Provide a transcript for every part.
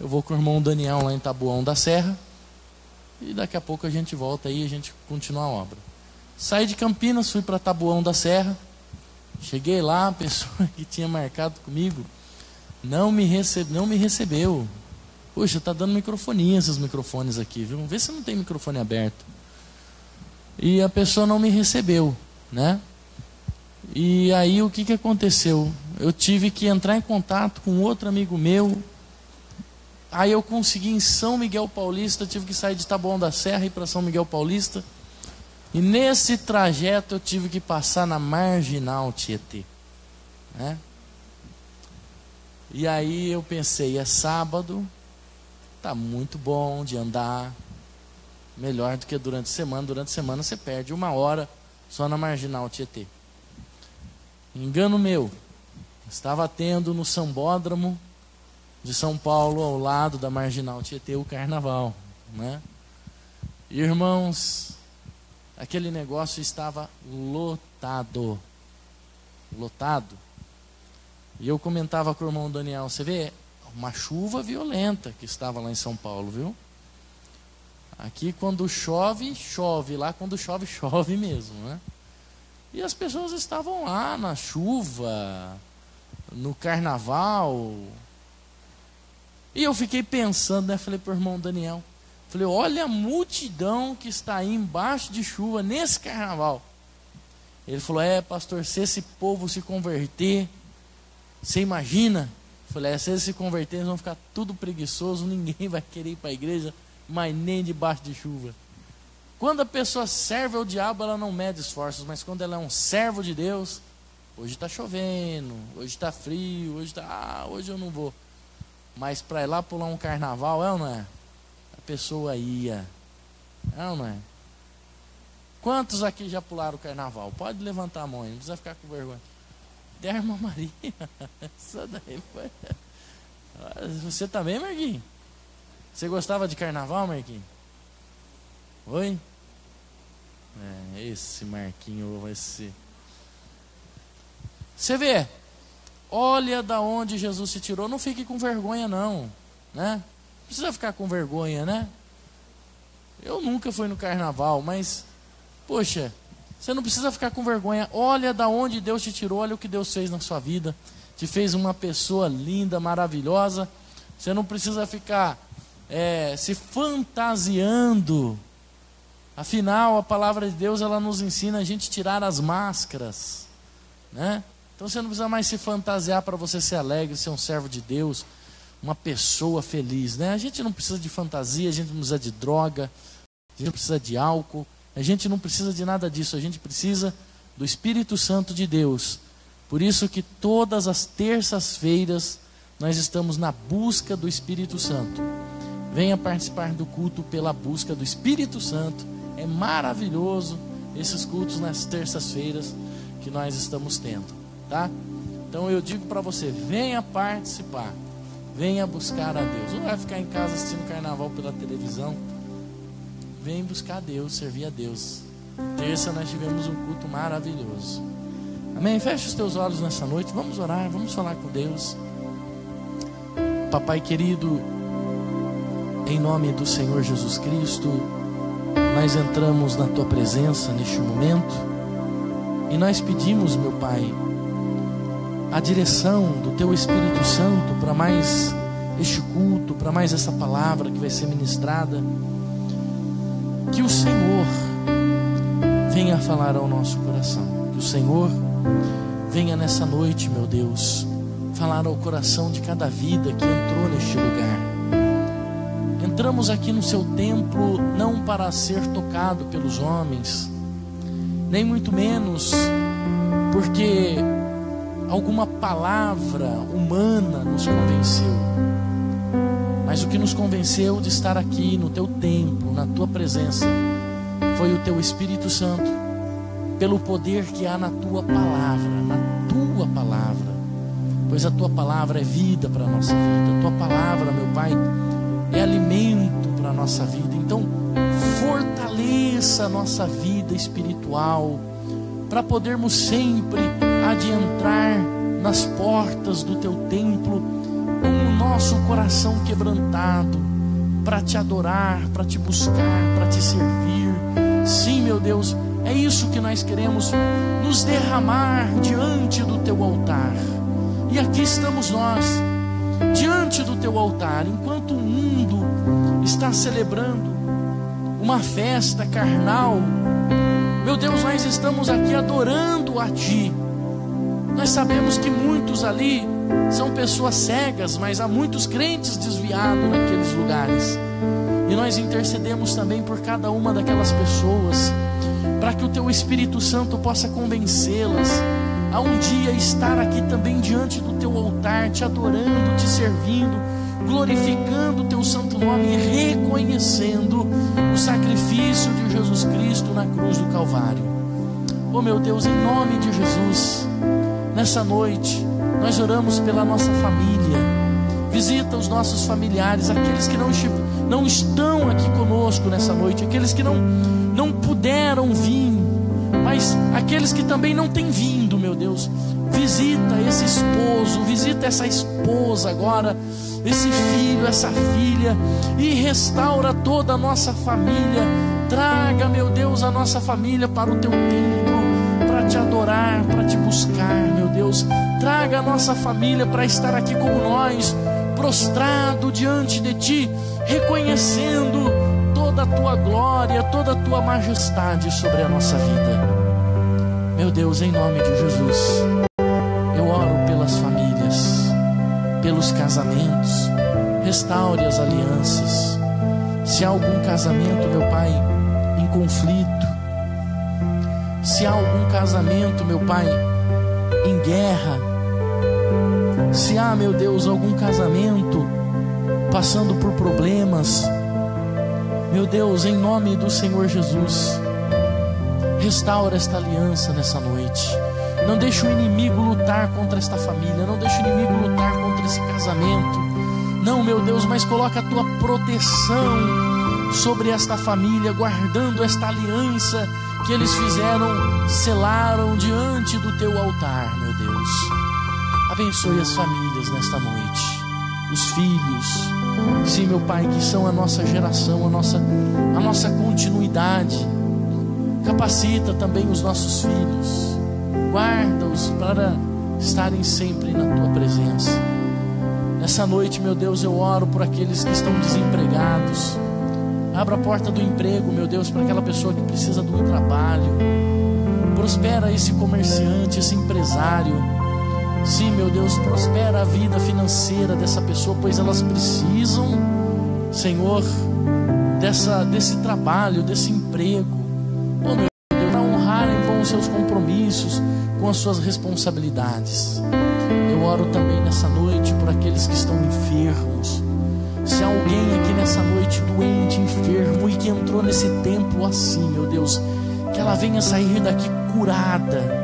Eu vou com o irmão Daniel lá em Taboão da Serra. E daqui a pouco a gente volta aí e a gente continua a obra. Saí de Campinas, fui para Taboão da Serra. Cheguei lá, a pessoa que tinha marcado comigo não me recebeu. Poxa, tá dando microfonia esses microfones aqui, viu? Vê se não tem microfone aberto. E a pessoa não me recebeu, né? E aí o que aconteceu? Eu tive que entrar em contato com outro amigo meu. Aí eu consegui em São Miguel Paulista, tive que sair de Taboão da Serra e ir para São Miguel Paulista. E nesse trajeto eu tive que passar na Marginal Tietê, né? E aí eu pensei, é sábado, tá muito bom de andar, melhor do que durante a semana. Durante a semana você perde 1 hora só na Marginal Tietê. Engano meu, estava tendo no Sambódromo de São Paulo, ao lado da Marginal Tietê, o carnaval, né? Irmãos, aquele negócio estava lotado. E eu comentava com o irmão Daniel, você vê, uma chuva violenta que estava lá em São Paulo, viu? Aqui quando chove, chove. Lá quando chove, chove mesmo, né? E as pessoas estavam lá na chuva, no carnaval. E eu fiquei pensando, né? Falei para o irmão Daniel, falei, olha a multidão que está aí embaixo de chuva nesse carnaval. Ele falou, pastor, se esse povo se converter, você imagina? Eu falei, se eles se converterem, eles vão ficar tudo preguiçoso, ninguém vai querer ir para a igreja, mas nem debaixo de chuva. Quando a pessoa serve ao diabo, ela não mede esforços, mas quando ela é um servo de Deus, hoje está chovendo, hoje está frio, hoje eu não vou. Mas para ir lá pular um carnaval, é ou não é? A pessoa ia, é ou não é? Quantos aqui já pularam o carnaval? Pode levantar a mão, não precisa ficar com vergonha. Irmã Maria, essa daí foi... Você também, Marquinhos? Você gostava de carnaval, Marquinhos? Oi? Esse Marquinhos, esse... Você vê, olha da onde Jesus se tirou. Não fique com vergonha não, né? Não precisa ficar com vergonha, né? Eu nunca fui no carnaval, mas, poxa, você não precisa ficar com vergonha. Olha da onde Deus te tirou, olha o que Deus fez na sua vida. Te fez uma pessoa linda, maravilhosa. Você não precisa ficar se fantasiando. Afinal, a palavra de Deus, ela nos ensina a gente tirar as máscaras, né? Então você não precisa mais se fantasiar para você ser alegre, ser um servo de Deus, uma pessoa feliz, né? A gente não precisa de fantasia, a gente não precisa de droga, a gente não precisa de álcool, a gente não precisa de nada disso, a gente precisa do Espírito Santo de Deus. Por isso que todas as terças-feiras nós estamos na busca do Espírito Santo. Venha participar do culto pela busca do Espírito Santo. É maravilhoso esses cultos nas terças-feiras que nós estamos tendo, tá? Então eu digo para você, venha participar, venha buscar a Deus. Não vai ficar em casa assistindo carnaval pela televisão. Vem buscar a Deus, servir a Deus. Terça nós tivemos um culto maravilhoso. Amém? Feche os teus olhos nessa noite, vamos orar, vamos falar com Deus. Papai querido, em nome do Senhor Jesus Cristo, nós entramos na Tua presença neste momento e nós pedimos, meu Pai, a direção do Teu Espírito Santo para mais este culto, para mais essa palavra que vai ser ministrada. Que o Senhor venha falar ao nosso coração. Que o Senhor venha nessa noite, meu Deus, falar ao coração de cada vida que entrou neste lugar. Entramos aqui no seu templo não para ser tocado pelos homens, nem muito menos porque alguma palavra humana nos convenceu, mas o que nos convenceu de estar aqui no teu templo, na tua presença, foi o teu Espírito Santo, pelo poder que há na tua palavra, pois a tua palavra é vida para a nossa vida, a tua palavra, meu Pai, é alimento para a nossa vida. Então fortaleça a nossa vida espiritual, para podermos sempre adentrar nas portas do teu templo, como nosso coração quebrantado para te adorar, para te buscar, para te servir. Sim, meu Deus, é isso que nós queremos, nos derramar diante do teu altar. E aqui estamos nós, diante do teu altar, enquanto o mundo está celebrando uma festa carnal. Meu Deus, nós estamos aqui adorando a ti. Nós sabemos que muitos ali são pessoas cegas, mas há muitos crentes desviados naqueles lugares. E nós intercedemos também por cada uma daquelas pessoas, para que o teu Espírito Santo possa convencê-las a um dia estar aqui também diante do teu altar, te adorando, te servindo, glorificando o teu santo nome e reconhecendo o sacrifício de Jesus Cristo na cruz do Calvário. Oh meu Deus, em nome de Jesus, nessa noite nós oramos pela nossa família. Visita os nossos familiares, aqueles que não estão aqui conosco nessa noite, aqueles que não puderam vir, mas aqueles que também não têm vindo, meu Deus. Visita esse esposo, visita essa esposa agora, esse filho, essa filha, e restaura toda a nossa família. Traga, meu Deus, a nossa família para o teu templo, para te adorar, para te buscar, meu Deus. Traga a nossa família para estar aqui como nós, prostrado diante de ti, reconhecendo toda a tua glória, toda a tua majestade sobre a nossa vida. Meu Deus, em nome de Jesus, eu oro pelas famílias, pelos casamentos. Restaure as alianças. Se há algum casamento, meu Pai, em conflito, se há algum casamento, meu Pai, em guerra, se há, meu Deus, algum casamento passando por problemas, meu Deus, em nome do Senhor Jesus, restaura esta aliança nessa noite. Não deixe o inimigo lutar contra esta família, não deixe o inimigo lutar contra esse casamento. Não, meu Deus, mas coloca a tua proteção sobre esta família, guardando esta aliança que eles fizeram, selaram diante do teu altar, meu Deus. Abençoe as famílias nesta noite, os filhos, sim, meu Pai, que são a nossa geração, a nossa continuidade. Capacita também os nossos filhos, guarda-os para estarem sempre na tua presença. Nessa noite, meu Deus, eu oro por aqueles que estão desempregados. Abra a porta do emprego, meu Deus, para aquela pessoa que precisa de um trabalho. Prospera esse comerciante, esse empresário. Sim, meu Deus, prospera a vida financeira dessa pessoa, pois elas precisam, Senhor, desse trabalho, desse emprego. Oh, meu Deus, para honrarem com os seus compromissos, com as suas responsabilidades. Eu oro também nessa noite por aqueles que estão enfermos. Se há alguém aqui nessa noite doente, enfermo, e que entrou nesse tempo assim, meu Deus, que ela venha sair daqui curada.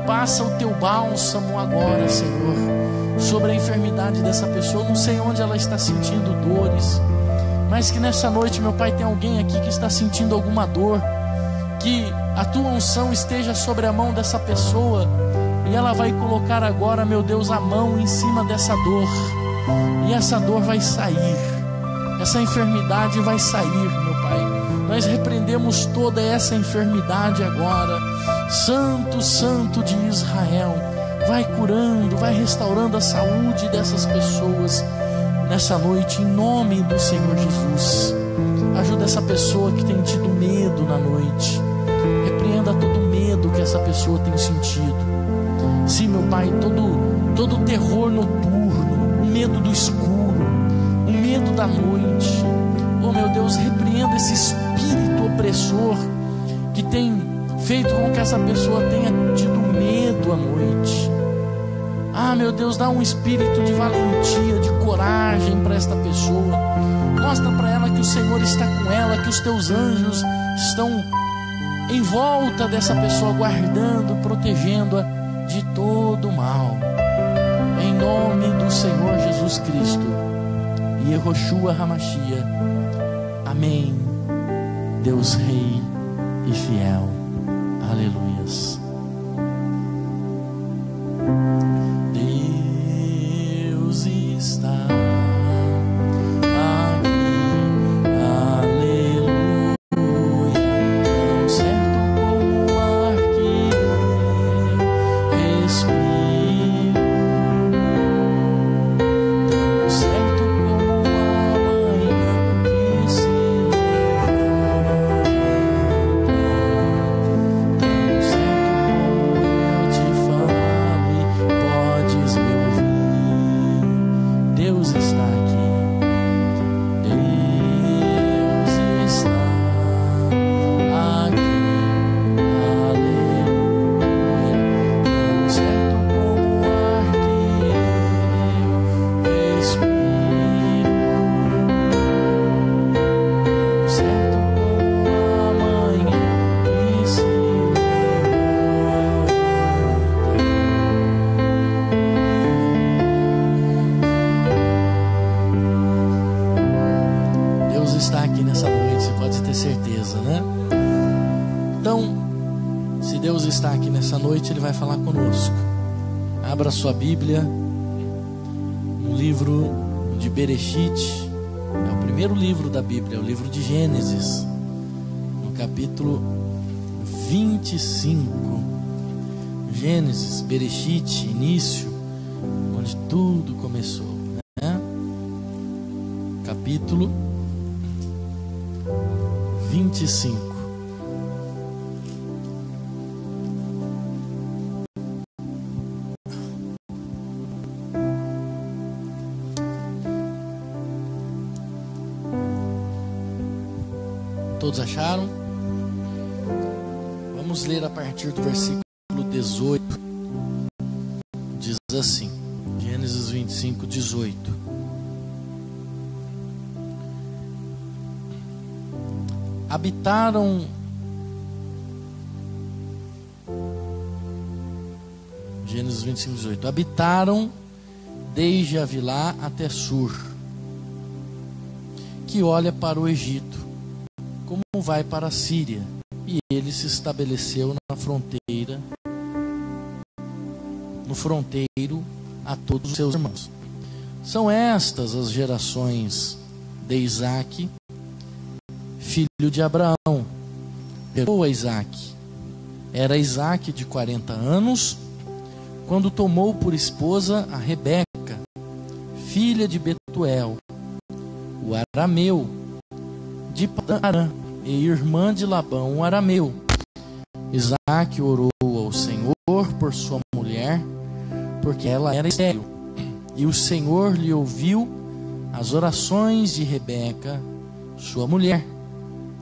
Passa o teu bálsamo agora, Senhor, sobre a enfermidade dessa pessoa. Não sei onde ela está sentindo dores, mas que nessa noite, meu Pai, tem alguém aqui que está sentindo alguma dor. Que a tua unção esteja sobre a mão dessa pessoa, e ela vai colocar agora, meu Deus, a mão em cima dessa dor, e essa dor vai sair, essa enfermidade vai sair, meu Pai. Nós repreendemos toda essa enfermidade agora. Santo, Santo de Israel, vai curando, vai restaurando a saúde dessas pessoas nessa noite, em nome do Senhor Jesus. Ajuda essa pessoa que tem tido medo na noite. Repreenda todo medo que essa pessoa tem sentido. Sim, meu Pai, todo terror noturno, o medo do escuro, o medo da noite. Oh, meu Deus, repreenda esse espírito opressor que tem feito com que essa pessoa tenha tido medo à noite. Ah, meu Deus, dá um espírito de valentia, de coragem para esta pessoa. Mostra para ela que o Senhor está com ela, que os teus anjos estão em volta dessa pessoa, guardando, protegendo-a de todo o mal. Em nome do Senhor Jesus Cristo, Yehoshua Hamashia. Amém. Deus Rei e fiel. Aleluias. Deus está está aqui nessa noite, você pode ter certeza, né? Então, se Deus está aqui nessa noite, Ele vai falar conosco. Abra sua Bíblia no livro de Bereshit. É o primeiro livro da Bíblia, é o livro de Gênesis, no capítulo 25. Gênesis, Bereshit, início, onde tudo começou, né? Capítulo 25. Todos acharam? Vamos ler a partir do versículo 18. Diz assim, Gênesis 25, 18. Habitaram Gênesis 25, 18. Habitaram desde Avilá até Sur, que olha para o Egito, como vai para a Síria, e ele se estabeleceu no fronteiro a todos os seus irmãos. São estas as gerações de Isaque, filho de Abraão. Gerou a Isaque. Era Isaque de 40 anos, quando tomou por esposa a Rebeca, filha de Betuel, o arameu, de Padan-Aram, e irmã de Labão, o arameu. Isaque orou ao Senhor por sua mulher, porque ela era estéril. E o Senhor lhe ouviu as orações de Rebeca, sua mulher,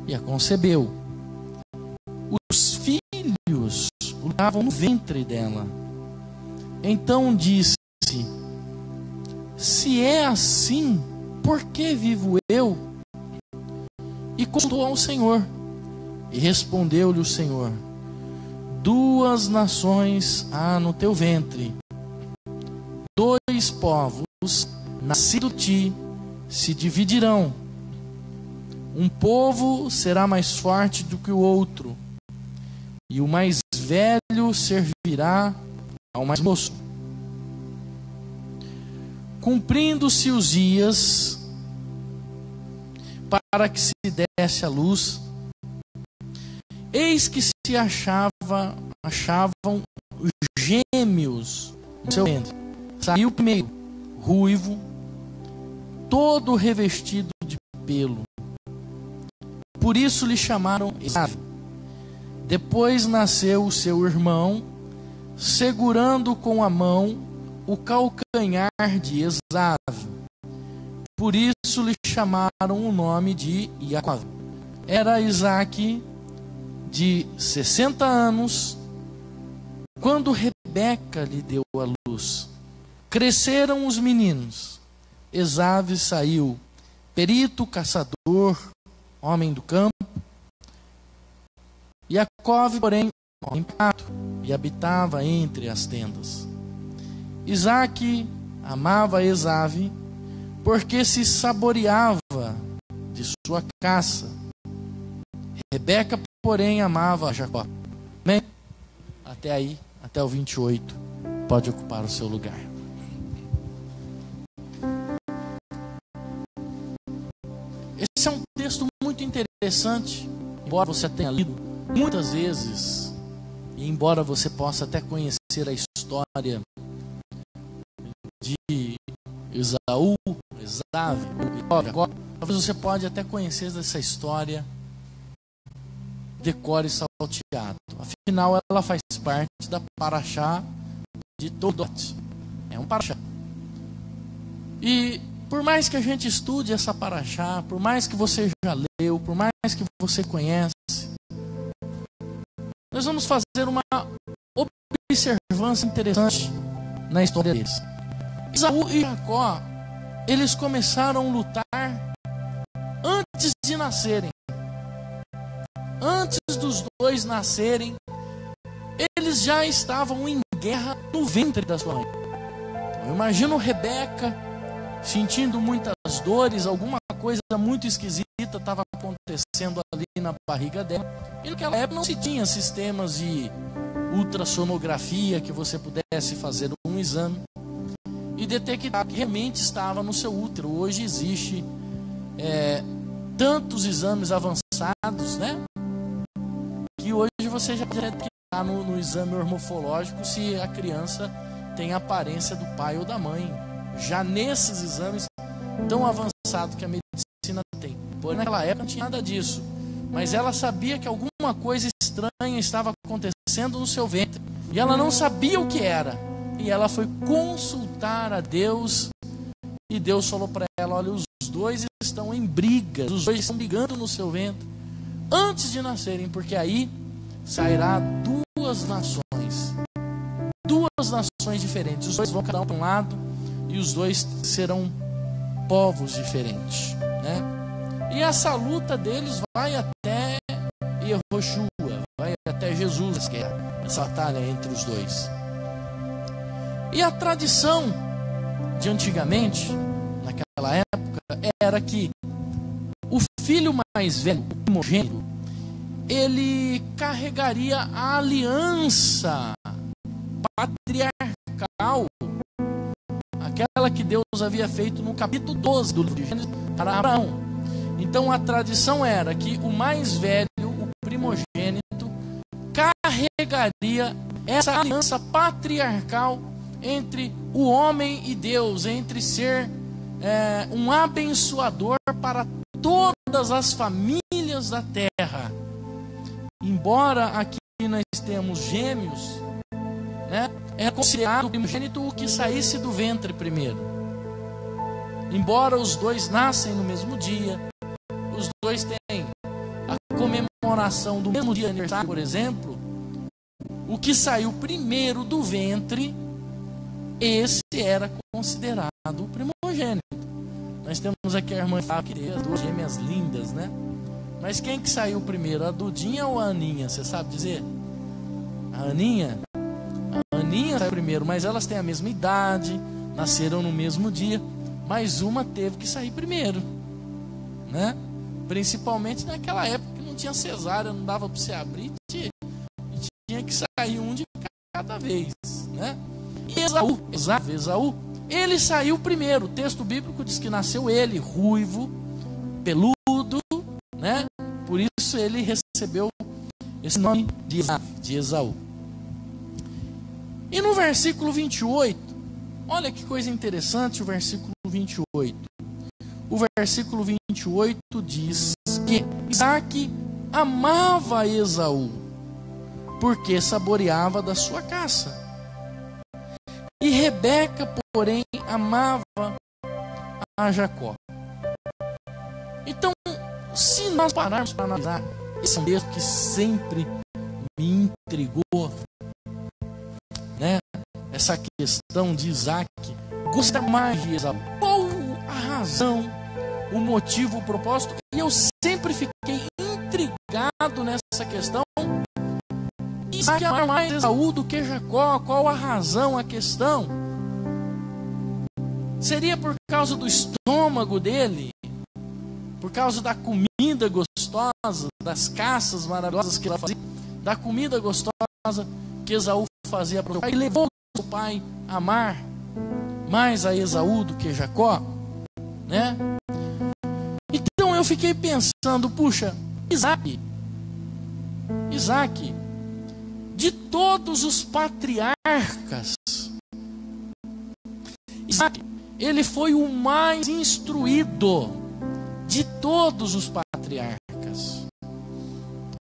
e a concebeu. Os filhos lutavam no ventre dela. Então disse: se é assim, por que vivo eu? E consultou ao Senhor, e respondeu-lhe o Senhor: 2 nações há no teu ventre, 2 povos nascidos de ti se dividirão. Um povo será mais forte do que o outro, e o mais velho servirá ao mais moço. Cumprindo-se os dias para que se desse a luz, eis que se achavam gêmeos no seu ventre. Saiu o primeiro, ruivo, todo revestido de pelo. Por isso lhe chamaram Esaú. Depois nasceu o seu irmão, segurando com a mão o calcanhar de Esaú. Por isso lhe chamaram o nome de Jacó. Era Isaque de 60 anos, quando Rebeca lhe deu a luz. Cresceram os meninos. Esaú saiu perito, caçador, homem do campo. Jacó, porém, homem pato, e habitava entre as tendas. Isaque amava Esaú, porque se saboreava de sua caça. Rebeca, porém, amava Jacó. Bem, até aí, até o 28, pode ocupar o seu lugar. Esse é um texto muito interessante, embora você tenha lido muitas vezes, e embora você possa até conhecer a história de Esaú, Jacó, talvez você pode até conhecer essa história de cor e salteado. Afinal, ela faz parte da Parashá de Todot. É um Parashá. E por mais que a gente estude essa Parashá, por mais que você já leu, por mais que você conhece, nós vamos fazer uma observância interessante na história deles. Esaú e Jacó, eles começaram a lutar antes de nascerem. Antes dos dois nascerem, eles já estavam em guerra no ventre da sua mãe. Eu imagino Rebeca sentindo muitas dores, alguma coisa muito esquisita estava acontecendo ali na barriga dela. E naquela época não se tinha sistemas de ultrassonografia que você pudesse fazer um exame e detectar que realmente estava no seu útero. Hoje existe tantos exames avançados, né? Que hoje você já pode detectar no exame morfológico se a criança tem a aparência do pai ou da mãe. Já nesses exames tão avançados que a medicina tem. Porém, naquela época não tinha nada disso. Mas ela sabia que alguma coisa estranha estava acontecendo no seu ventre. E ela não sabia o que era. E ela foi consultar a Deus. E Deus falou para ela: olha, os dois estão em brigas. Os dois estão brigando no seu ventre antes de nascerem. Porque aí sairá duas nações. Duas nações diferentes. Os dois vão cada um para um lado. E os dois serão povos diferentes, né? E essa luta deles vai até Yehoshua, vai até Jesus, que é essa batalha entre os dois. E a tradição de antigamente, naquela época, era que o filho mais velho, o primogênito, ele carregaria a aliança patriarcal, aquela que Deus havia feito no capítulo 12 do livro de Gênesis para Abraão. Então a tradição era que o mais velho, o primogênito, carregaria essa aliança patriarcal entre o homem e Deus, entre ser um abençoador para todas as famílias da terra. Embora aqui nós temos gêmeos, né, é considerado o primogênito o que saísse do ventre primeiro. Embora os dois nascem no mesmo dia, os dois têm a comemoração do mesmo dia de aniversário, por exemplo, o que saiu primeiro do ventre, esse era considerado o primogênito. Nós temos aqui a irmã que as duas gêmeas lindas, né? Mas quem que saiu primeiro, a Dudinha ou a Aninha? Você sabe dizer? A Aninha saiu primeiro, mas elas têm a mesma idade, nasceram no mesmo dia, mas uma teve que sair primeiro, né? Principalmente naquela época que não tinha cesárea, não dava para você abrir, e tinha que sair um de cada vez, né? E Esaú, ele saiu primeiro. O texto bíblico diz que nasceu ele, ruivo, peludo, né? Por isso ele recebeu esse nome de Esaú. E no versículo 28, olha que coisa interessante o versículo 28. O versículo 28 diz que Isaac amava Esaú, porque saboreava da sua caça. E Rebeca, porém, amava a Jacó. Então, se nós pararmos para analisar esse texto que sempre me intrigou, né? Essa questão de Isaac gostar mais de Esaú. Qual a razão, o motivo, o propósito? E eu sempre fiquei intrigado nessa questão. Isaac amar mais Esaú do que Jacó. Qual a razão, a questão? Seria por causa do estômago dele? Por causa da comida gostosa, das caças maravilhosas que ela fazia, da comida gostosa que Esaú fazia para o pai, e levou o pai a amar mais a Esaú do que Jacó, né? Então eu fiquei pensando, puxa, Isaac, de todos os patriarcas, Isaac, ele foi o mais instruído de todos os patriarcas.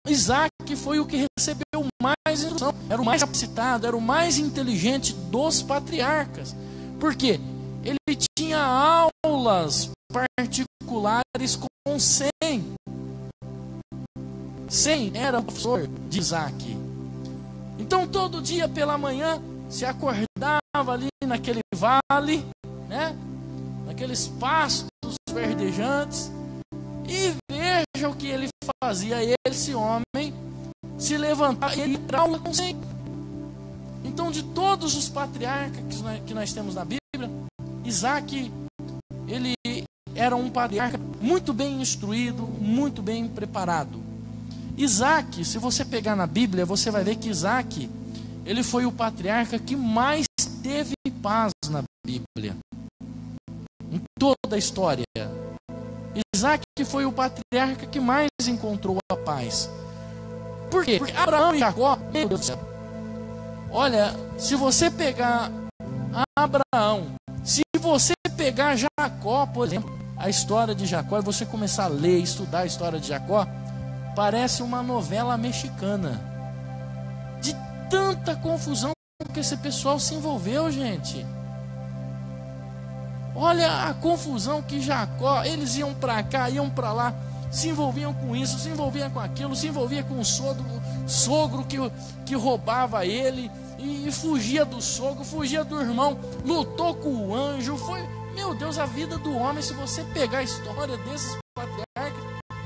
Isaac foi o que recebeu mais instrução, era o mais capacitado, era o mais inteligente dos patriarcas. Por quê? Ele tinha aulas particulares com Sem. Sem era o professor de Isaac. Então todo dia pela manhã se acordava ali naquele vale, né? Naqueles pastos verdejantes, e veja o que ele fazia. Esse homem se levantava e ia para aula com Sem. Então, de todos os patriarcas que nós temos na Bíblia, Isaac, ele era um patriarca muito bem instruído, muito bem preparado. Isaac, se você pegar na Bíblia, você vai ver que Isaac, ele foi o patriarca que mais teve paz na Bíblia, em toda a história. Isaac foi o patriarca que mais encontrou a paz. Por quê? Porque Abraão e Jacó, meu Deus do céu. Olha, se você pegar Abraão, se você pegar Jacó, por exemplo, a história de Jacó, e você começar a ler, estudar a história de Jacó, parece uma novela mexicana. De tanta confusão que esse pessoal se envolveu, gente. Olha a confusão que Jacó, eles iam para cá, iam para lá, se envolviam com isso, se envolviam com aquilo, se envolvia com o sogro que roubava ele, e fugia do sogro, fugia do irmão, lutou com o anjo. Foi, meu Deus, a vida do homem. Se você pegar a história desses patriarcas,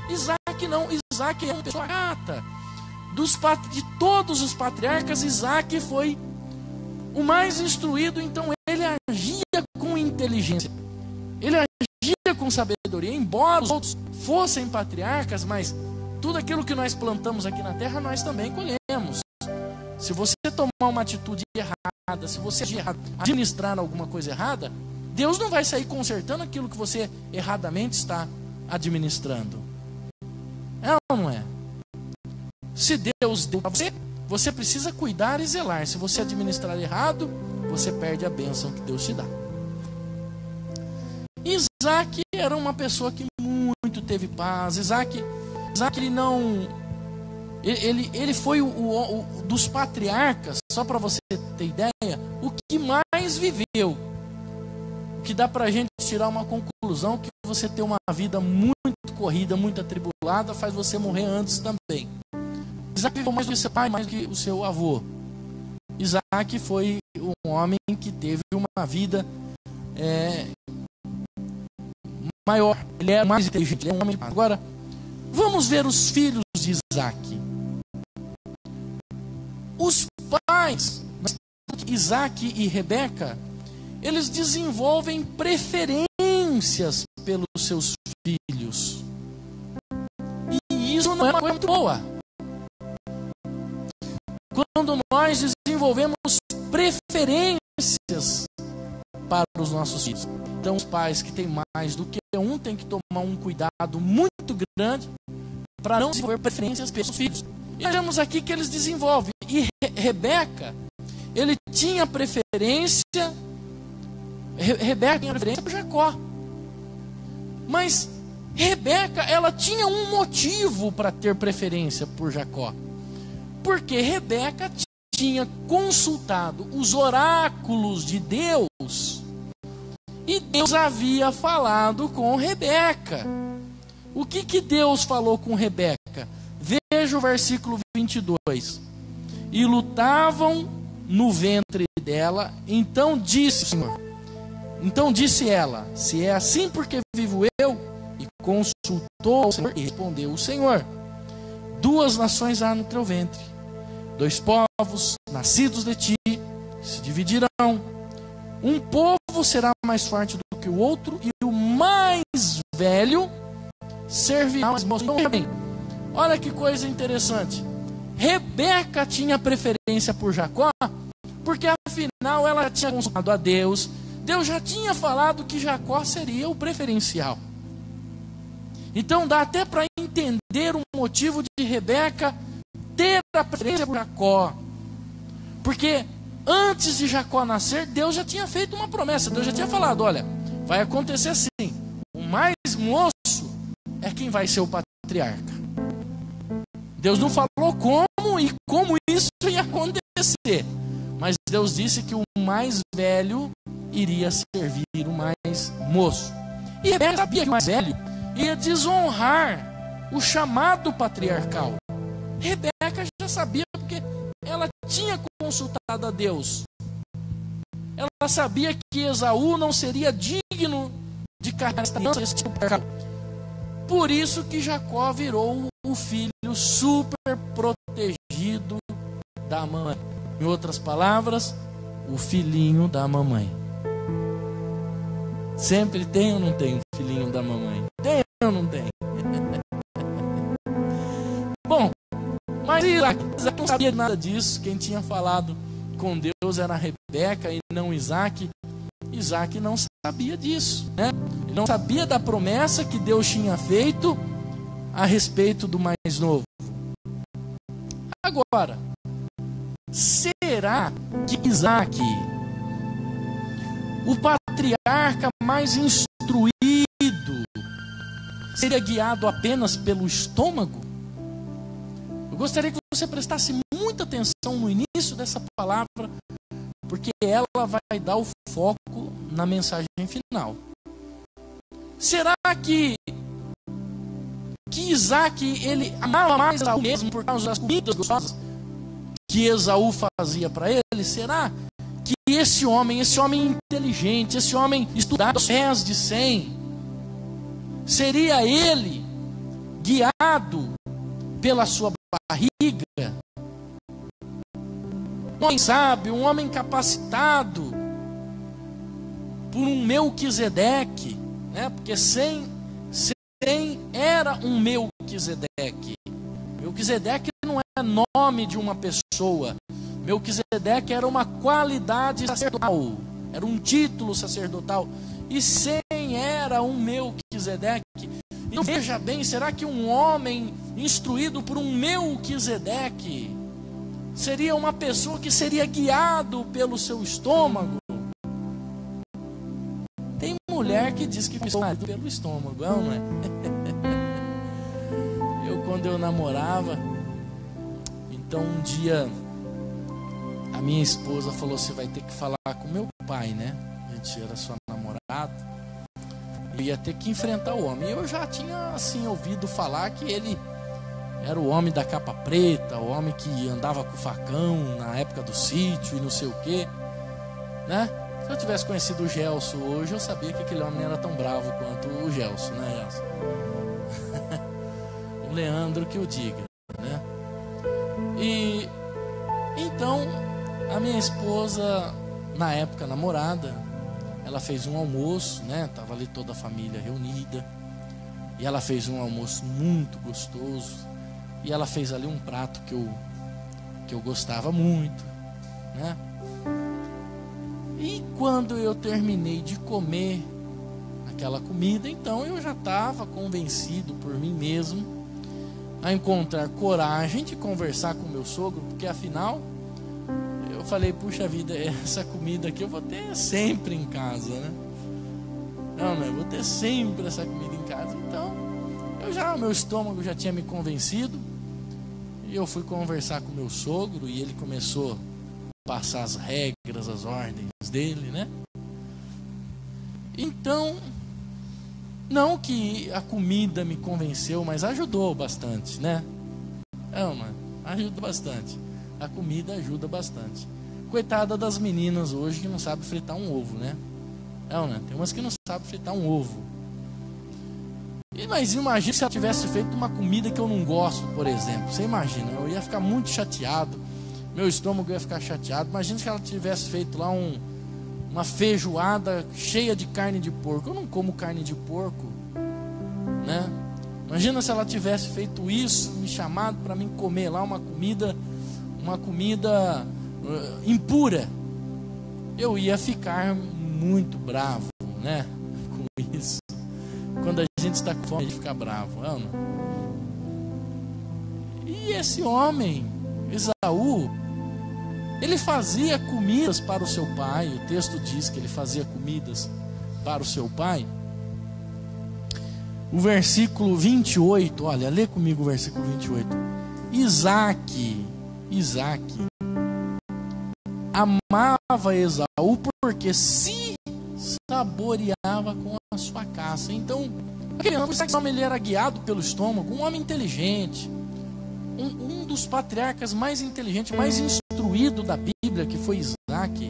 Isaac não, Isaac é uma pessoa rata. De todos os patriarcas, Isaac foi o mais instruído, então ele agia com inteligência, ele agia com sabedoria. Embora os outros fossem patriarcas, mas tudo aquilo que nós plantamos aqui na terra, nós também colhemos. Se você tomar uma atitude errada, se você administrar alguma coisa errada, Deus não vai sair consertando aquilo que você erradamente está administrando. É ou não é? Se Deus deu para você, você precisa cuidar e zelar. Se você administrar errado, você perde a bênção que Deus te dá. Isaac era uma pessoa que muito teve paz. Isaac ele não... Ele foi o dos patriarcas, só para você ter ideia, o que mais viveu. O que dá para a gente tirar uma conclusão, que você ter uma vida muito corrida, muito atribulada, faz você morrer antes também. Isaac viveu mais do que seu pai, mais do que o seu avô. Isaac foi um homem que teve uma vida maior. Ele era mais inteligente, ele é um homem. Agora, vamos ver os filhos de Isaac. Os pais, Isaac e Rebeca, eles desenvolvem preferências pelos seus filhos. E isso não é uma coisa muito boa. Quando nós desenvolvemos preferências para os nossos filhos. Então, os pais que têm mais do que um têm que tomar um cuidado muito grande para não desenvolver preferências pelos filhos. E nós vemos aqui que eles desenvolvem. E Rebeca, ele tinha preferência. Rebeca tinha preferência por Jacó. Mas Rebeca, ela tinha um motivo para ter preferência por Jacó. Porque Rebeca tinha consultado os oráculos de Deus. E Deus havia falado com Rebeca. O que Deus falou com Rebeca? Veja o versículo 22. E lutavam no ventre dela. Então disse o Senhor. Então disse ela: se é assim, porque vivo eu? E consultou o Senhor. E respondeu o Senhor: 2 nações há no teu ventre, 2 povos nascidos de ti se dividirão. Um povo será mais forte do que o outro, e o mais velho servirá mais moço. Então, olha que coisa interessante. Rebeca tinha preferência por Jacó, porque afinal ela tinha consultado a Deus. Deus já tinha falado que Jacó seria o preferencial. Então dá até para entender o motivo de Rebeca ter a preferência por Jacó. Porque antes de Jacó nascer, Deus já tinha feito uma promessa. Deus já tinha falado: olha, vai acontecer assim. O mais moço é quem vai ser o patriarca. Deus não falou como e como isso ia acontecer. Mas Deus disse que o mais velho iria servir o mais moço. E Rebeca sabia que o mais velho ia desonrar o chamado patriarcal. Rebeca já sabia, porque ela tinha consultado a Deus. Ela sabia que Esaú não seria digno de carregar esta criança. Por isso que Jacó virou o filho super protegido da mãe. Em outras palavras, o filhinho da mamãe. Sempre tem ou não tem um filhinho da mamãe? Tem ou não tem? Bom, mas Isaac não sabia nada disso. Quem tinha falado com Deus era Rebeca e não Isaac. Isaac não sabia disso, né? Ele não sabia da promessa que Deus tinha feito a respeito do mais novo. Agora, será que Isaac, o patriarca mais instruído, seria guiado apenas pelo estômago? Eu gostaria que você prestasse muita atenção no início dessa palavra, porque ela vai dar o foco na mensagem final. Será que Isaac, ele amava mais Esaú mesmo por causa das comidas gostosas que Esaú fazia para ele? Será que esse homem inteligente, esse homem estudado aos pés de 100, seria ele guiado pela sua barriga? Um homem sábio, um homem capacitado por um Melquisedeque, né? Porque Sem era um Melquisedeque. Melquisedeque não é nome de uma pessoa. Melquisedeque era uma qualidade sacerdotal, era um título sacerdotal. E Sem era um Melquisedeque. Então veja bem, será que um homem instruído por um Melquisedeque seria uma pessoa que seria guiado pelo seu estômago? Tem mulher que diz que foi guiado pelo estômago, não é? Quando eu namorava, então um dia a minha esposa falou: você vai ter que falar com meu pai, né? A gente era só namorado, eu ia ter que enfrentar o homem. Eu já tinha assim ouvido falar que ele era o homem da capa preta, o homem que andava com o facão na época do sítio e não sei o que, né? Se eu tivesse conhecido o Gelson hoje, eu sabia que aquele homem não era tão bravo quanto o Gelson, né, Gelson? Leandro que o diga, né? E então a minha esposa, na época namorada, ela fez um almoço, né? Tava ali toda a família reunida, e ela fez um almoço muito gostoso, e ela fez ali um prato que eu gostava muito, né? E quando eu terminei de comer aquela comida, então eu já estava convencido por mim mesmo a encontrar coragem de conversar com meu sogro, porque afinal eu falei: puxa vida, essa comida aqui eu vou ter sempre em casa, né? Não, eu vou ter sempre essa comida em casa. Então meu estômago já tinha me convencido, e eu fui conversar com meu sogro, e ele começou a passar as regras, as ordens dele, né? Então, não que a comida me convenceu, mas ajudou bastante, né? Ajuda bastante. A comida ajuda bastante. Coitada das meninas hoje que não sabem fritar um ovo, né? Tem umas que não sabem fritar um ovo. Mas imagina se ela tivesse feito uma comida que eu não gosto, por exemplo. Você imagina, eu ia ficar muito chateado. Meu estômago ia ficar chateado. Imagina se ela tivesse feito lá uma feijoada cheia de carne de porco. Eu não como carne de porco, né? Imagina se ela tivesse feito isso, me chamado para mim comer lá uma comida impura. Eu ia ficar muito bravo, né? Com isso. Quando a gente está com fome, a gente fica bravo, não? E esse homem, Esaú, ele fazia comidas para o seu pai. O texto diz que ele fazia comidas para o seu pai. O versículo 28, olha, lê comigo o versículo 28. Isaac amava Esaú porque se saboreava com a sua caça. Então, esse homem, ele era guiado pelo estômago, um homem inteligente, um dos patriarcas mais inteligentes, mais instruído da Bíblia, que foi Isaac.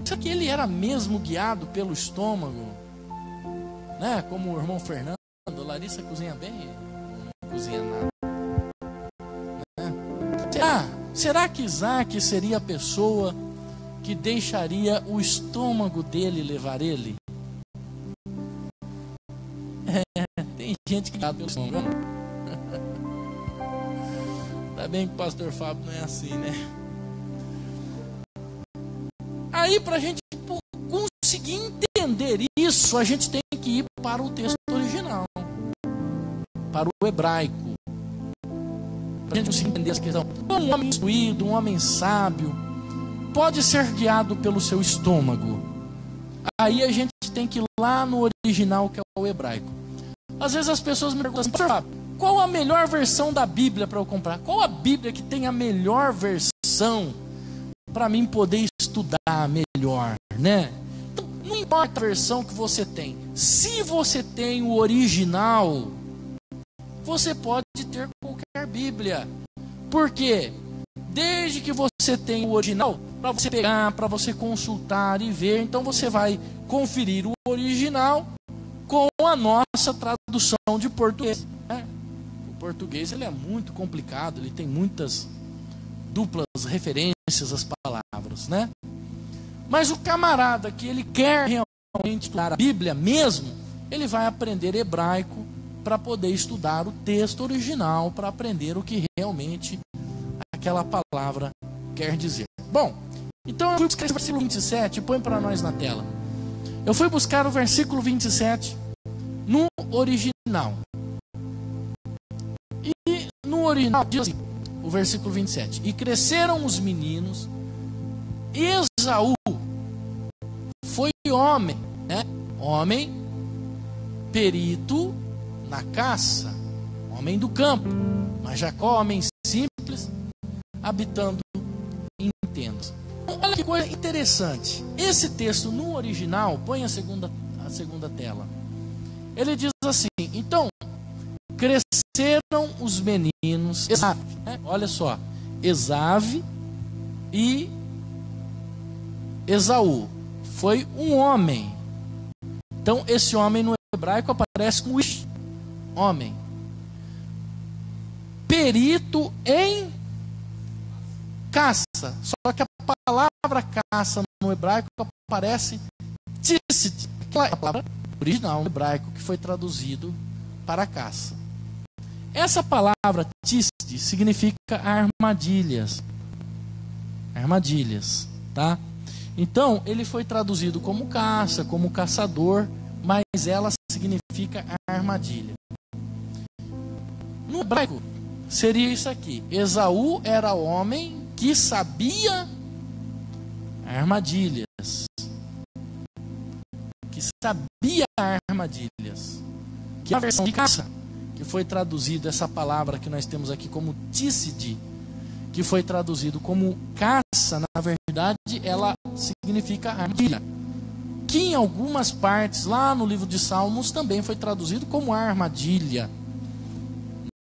Será que ele era mesmo guiado pelo estômago? Né? Como o irmão Fernando, Larissa cozinha bem, não cozinha nada. Né? Será que Isaac seria a pessoa que deixaria o estômago dele levar ele? Tem gente que pelo estômago. Ainda bem que o pastor Fábio não é assim, né? Aí, para a gente conseguir entender isso, a gente tem que ir para o texto original, para o hebraico, para a gente conseguir entender essa questão. Um homem instruído, um homem sábio, pode ser guiado pelo seu estômago. Aí a gente tem que ir lá no original, que é o hebraico. Às vezes as pessoas me perguntam assim: qual a melhor versão da Bíblia para eu comprar? Qual a Bíblia que tem a melhor versão para mim poder estudar melhor, né? Então, não importa a versão que você tem. Se você tem o original, você pode ter qualquer Bíblia. Por quê? Desde que você tenha o original, para você pegar, para você consultar e ver, então você vai conferir o original com a nossa tradução de português, né? O português ele é muito complicado, ele tem muitas duplas referências às palavras, né? Mas o camarada que ele quer realmente estudar a Bíblia mesmo, ele vai aprender hebraico para poder estudar o texto original, para aprender o que realmente aquela palavra quer dizer. Bom, então eu fui buscar o versículo 27, põe para nós na tela. Eu fui buscar o versículo 27 no original. E no original diz assim, o versículo 27. E cresceram os meninos, Esaú foi homem, né? Homem, perito na caça, homem do campo. Mas Jacó, homem simples, habitando em tendas. Olha que coisa interessante. Esse texto no original, põe a segunda tela. Ele diz assim: então, cresceram os meninos, Esav, né? Olha só, Esav e Esaú. Foi um homem. Então, esse homem no hebraico aparece como homem. Perito em caça. Só que a palavra caça no hebraico aparece tissid, que é a palavra original no hebraico que foi traduzido para caça. Essa palavra tissid significa armadilhas. Armadilhas, tá? Então, ele foi traduzido como caça, como caçador, mas ela significa armadilha. No hebraico, seria isso aqui. Esaú era homem que sabia armadilhas. Que sabia armadilhas. Que a versão de caça, que foi traduzido, essa palavra que nós temos aqui como tissid, que foi traduzido como caça, na verdade, ela significa armadilha. Que em algumas partes, lá no livro de Salmos, também foi traduzido como armadilha,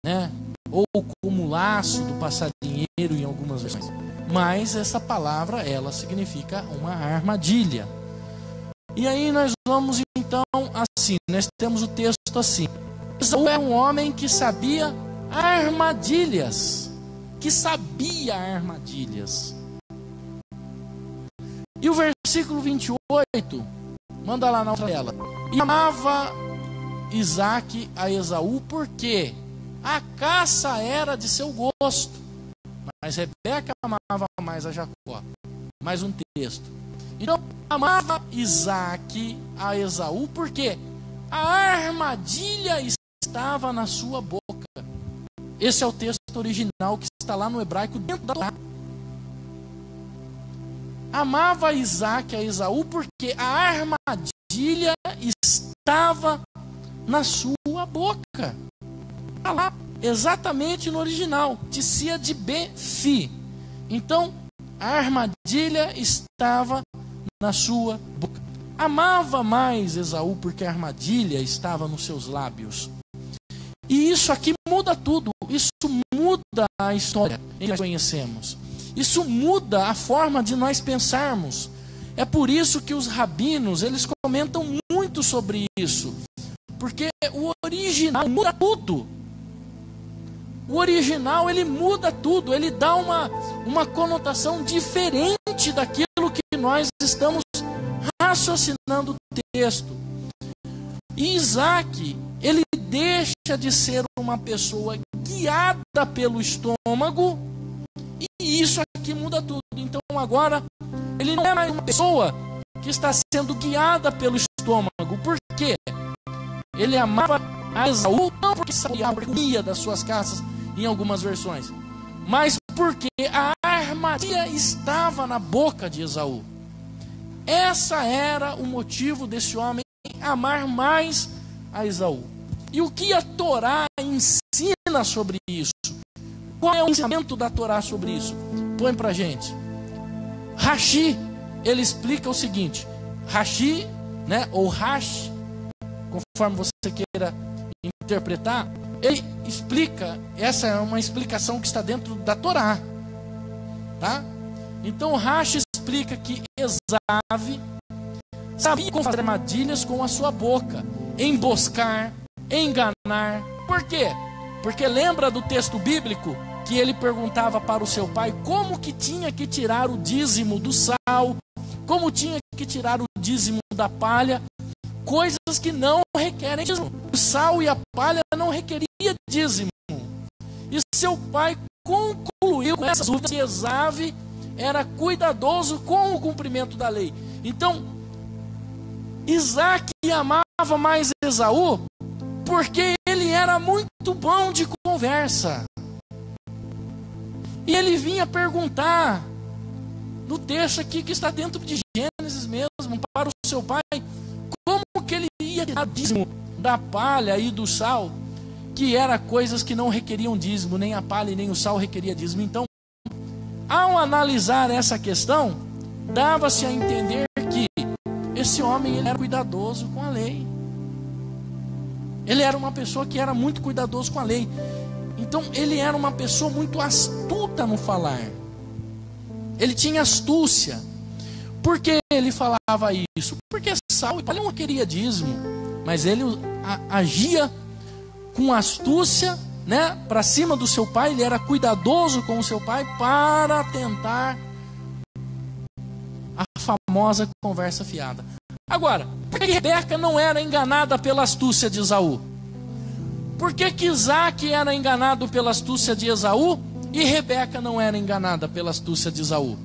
né? Ou como laço do passarinheiro em algumas versões. Mas essa palavra, ela significa uma armadilha. E aí nós vamos então assim, nós temos o texto assim. Esaú é um homem que sabia armadilhas. Que sabia armadilhas. E o versículo 28, manda lá na tela. E amava Isaque a Esaú porque a caça era de seu gosto. Mas Rebeca amava mais a Jacó. Mais um texto. Então, amava Isaque a Esaú porque a armadilha estava na sua boca. Esse é o texto original que está lá no hebraico dentro da Torá. Amava Isaque a Esaú porque a armadilha estava na sua boca. Está lá, exatamente no original. Tissia de Befi. Então, a armadilha estava na sua boca. Amava mais Esaú porque a armadilha estava nos seus lábios. E isso aqui muda tudo. Isso muda a história que nós conhecemos. Isso muda a forma de nós pensarmos. É por isso que os rabinos, eles comentam muito sobre isso. Porque o original muda tudo. O original, ele muda tudo. Ele dá uma conotação diferente daquilo que nós estamos raciocinando o texto. E Isaac, ele deixa de ser uma pessoa guiada pelo estômago, e isso aqui muda tudo. Então agora, ele não é mais uma pessoa que está sendo guiada pelo estômago. Por quê? Ele amava a Esaú, não porque sabia a comia das suas caças, em algumas versões, mas porque a armadilha estava na boca de Esaú. Essa era o motivo desse homem amar mais a Esaú. E o que a Torá ensina sobre isso? Qual é o ensinamento da Torá sobre isso? Põe pra gente. Rashi, ele explica o seguinte. Rashi, né, ou Rashi, conforme você queira interpretar, ele explica, essa é uma explicação que está dentro da Torá, tá? Então Rashi explica que Esaú sabia como fazer armadilhas com a sua boca, emboscar, enganar. Por quê? Porque lembra do texto bíblico que ele perguntava para o seu pai como que tinha que tirar o dízimo do sal, como tinha que tirar o dízimo da palha, coisas que não requerem dízimo. O sal e a palha não requeria dízimo. E seu pai concluiu com essas dúvidas que Esaú era cuidadoso com o cumprimento da lei. Então, Isaac amava mais Esaú porque ele era muito bom de conversa. E ele vinha perguntar, no texto aqui que está dentro de Gênesis mesmo, para o seu pai, como que ele ia tirar dízimo da palha e do sal, que eram coisas que não requeriam dízimo, nem a palha e nem o sal requeria dízimo. Então, ao analisar essa questão, dava-se a entender que esse homem ele era cuidadoso com a lei. Ele era uma pessoa que era muito cuidadoso com a lei. Então ele era uma pessoa muito astuta no falar. Ele tinha astúcia. Por que ele falava isso? Porque sal e palha não queria dízimo, mas ele agia com astúcia, né, para cima do seu pai. Ele era cuidadoso com o seu pai para tentar a famosa conversa fiada. Agora, por que Rebeca não era enganada pela astúcia de Esaú? Por que Isaac era enganado pela astúcia de Esaú e Rebeca não era enganada pela astúcia de Esaú?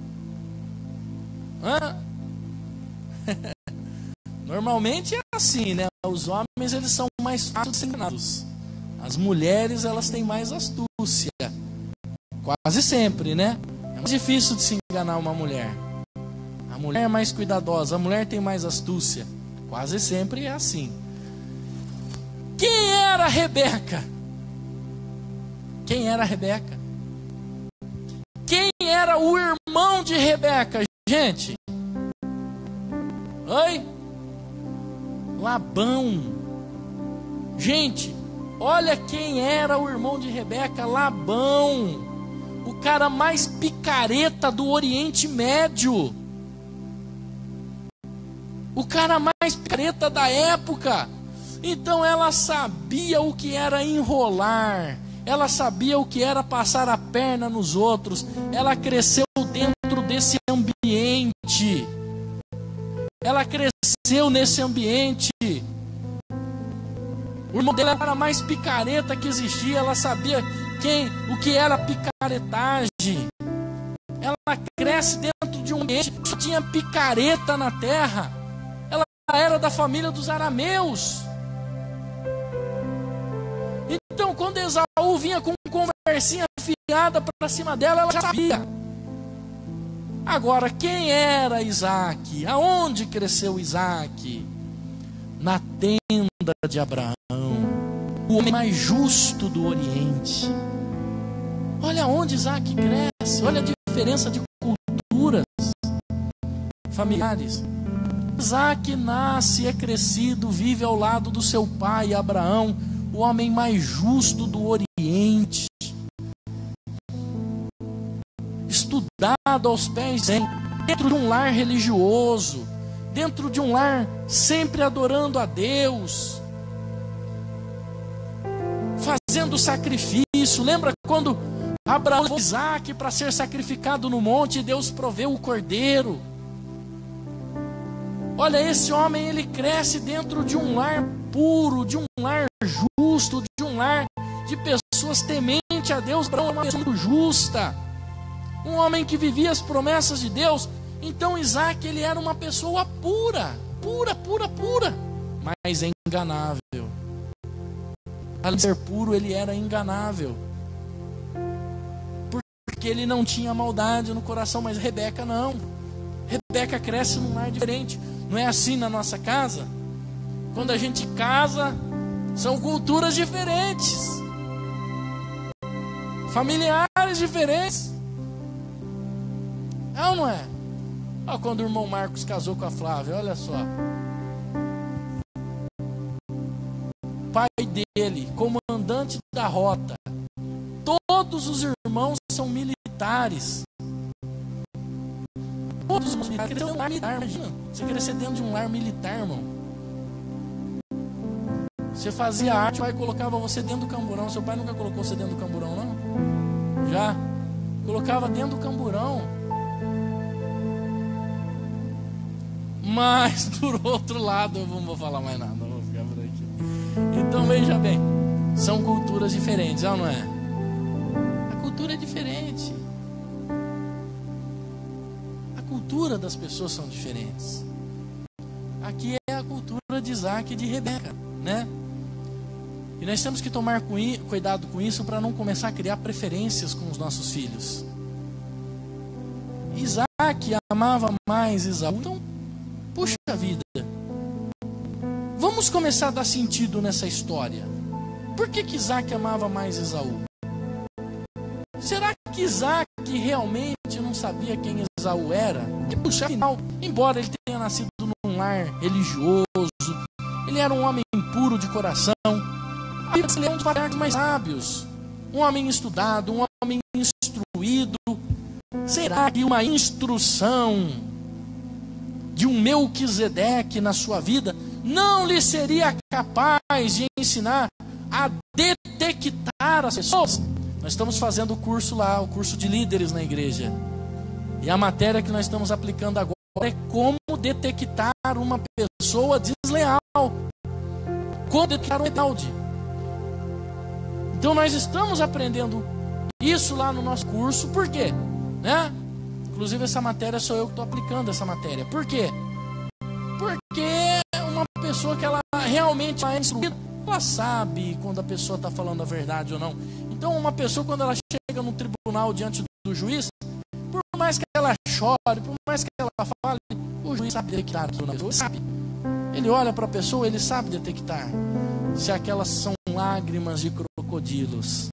Normalmente é assim, né? Os homens eles são mais fáceis de ser enganados. As mulheres elas têm mais astúcia. Quase sempre, né? É mais difícil de se enganar uma mulher. A mulher é mais cuidadosa, a mulher tem mais astúcia. Quase sempre é assim. Quem era Rebeca? Quem era Rebeca? Quem era o irmão de Rebeca, gente? Oi? Labão. Gente, olha quem era o irmão de Rebeca, Labão. O cara mais picareta do Oriente Médio. O cara mais picareta da época. Então ela sabia o que era enrolar. Ela sabia o que era passar a perna nos outros. Ela cresceu dentro desse ambiente. Ela cresceu nesse ambiente. O irmão dela era a mais picareta que existia. Ela sabia o que era picaretagem. Ela cresce dentro de um ambiente que tinha picareta na terra. Ela era da família dos arameus. Então, quando Esaú vinha com conversinha fiada para cima dela, ela já sabia. Agora, quem era Isaac? Aonde cresceu Isaac? Na tenda de Abraão, o homem mais justo do Oriente. Olha onde Isaac cresce, olha a diferença de culturas familiares. Isaac nasce, é crescido, vive ao lado do seu pai Abraão, o homem mais justo do Oriente, estudado aos pés, dentro de um lar religioso, dentro de um lar sempre adorando a Deus, fazendo sacrifício. Lembra quando Abraão levou Isaac para ser sacrificado no monte e Deus proveu o cordeiro? Olha, esse homem, ele cresce dentro de um lar puro, de um lar justo, de um lar de pessoas tementes a Deus. Abraão é uma pessoa justa, um homem que vivia as promessas de Deus. Então Isaac, ele era uma pessoa pura, mas enganável. Além de ser puro, ele era enganável, porque ele não tinha maldade no coração. Mas Rebeca não. Rebeca cresce num lar diferente. Não é assim na nossa casa? Quando a gente casa, são culturas diferentes, familiares diferentes. É ou não é? Olha quando o irmão Marcos casou com a Flávia, olha só. O pai dele, comandante da rota. Todos os irmãos são militares. Todos os militares. Crescer um lar militar, imagina. Você crescer dentro de um lar militar, irmão. Você fazia arte, o pai colocava você dentro do camburão. Seu pai nunca colocou você dentro do camburão, não? Já? Colocava dentro do camburão. Mas, por outro lado, eu não vou falar mais nada, vou ficar por aqui. Então, veja bem, são culturas diferentes, não é? A cultura é diferente. A cultura das pessoas são diferentes. Aqui é a cultura de Isaac e de Rebeca, né? E nós temos que tomar cuidado com isso para não começar a criar preferências com os nossos filhos. Isaac amava mais Esaú. Então, puxa vida, vamos começar a dar sentido nessa história. Por que Isaac amava mais Esaú? Será que Isaac realmente não sabia quem Esaú era? E puxa, afinal, embora ele tenha nascido num lar religioso, ele era um homem puro de coração. Ele é um dos patriarcas mais sábios, um homem estudado, um homem instruído. Será que uma instrução de um Melquisedeque na sua vida não lhe seria capaz de ensinar a detectar as pessoas? Nós estamos fazendo o curso lá, o curso de líderes na igreja. E a matéria que nós estamos aplicando agora é como detectar uma pessoa desleal. Como detectar um rebelde. Então nós estamos aprendendo isso lá no nosso curso. Por quê? Né? Inclusive essa matéria sou eu que estou aplicando essa matéria. Por quê? Porque uma pessoa que ela realmente é instruída, ela sabe quando a pessoa está falando a verdade ou não. Então uma pessoa, quando ela chega no tribunal diante do juiz, por mais que ela chore, por mais que ela fale, o juiz sabe detectar aquilo na pessoa, sabe. Ele olha para a pessoa, ele sabe detectar se aquelas são lágrimas de crocodilos.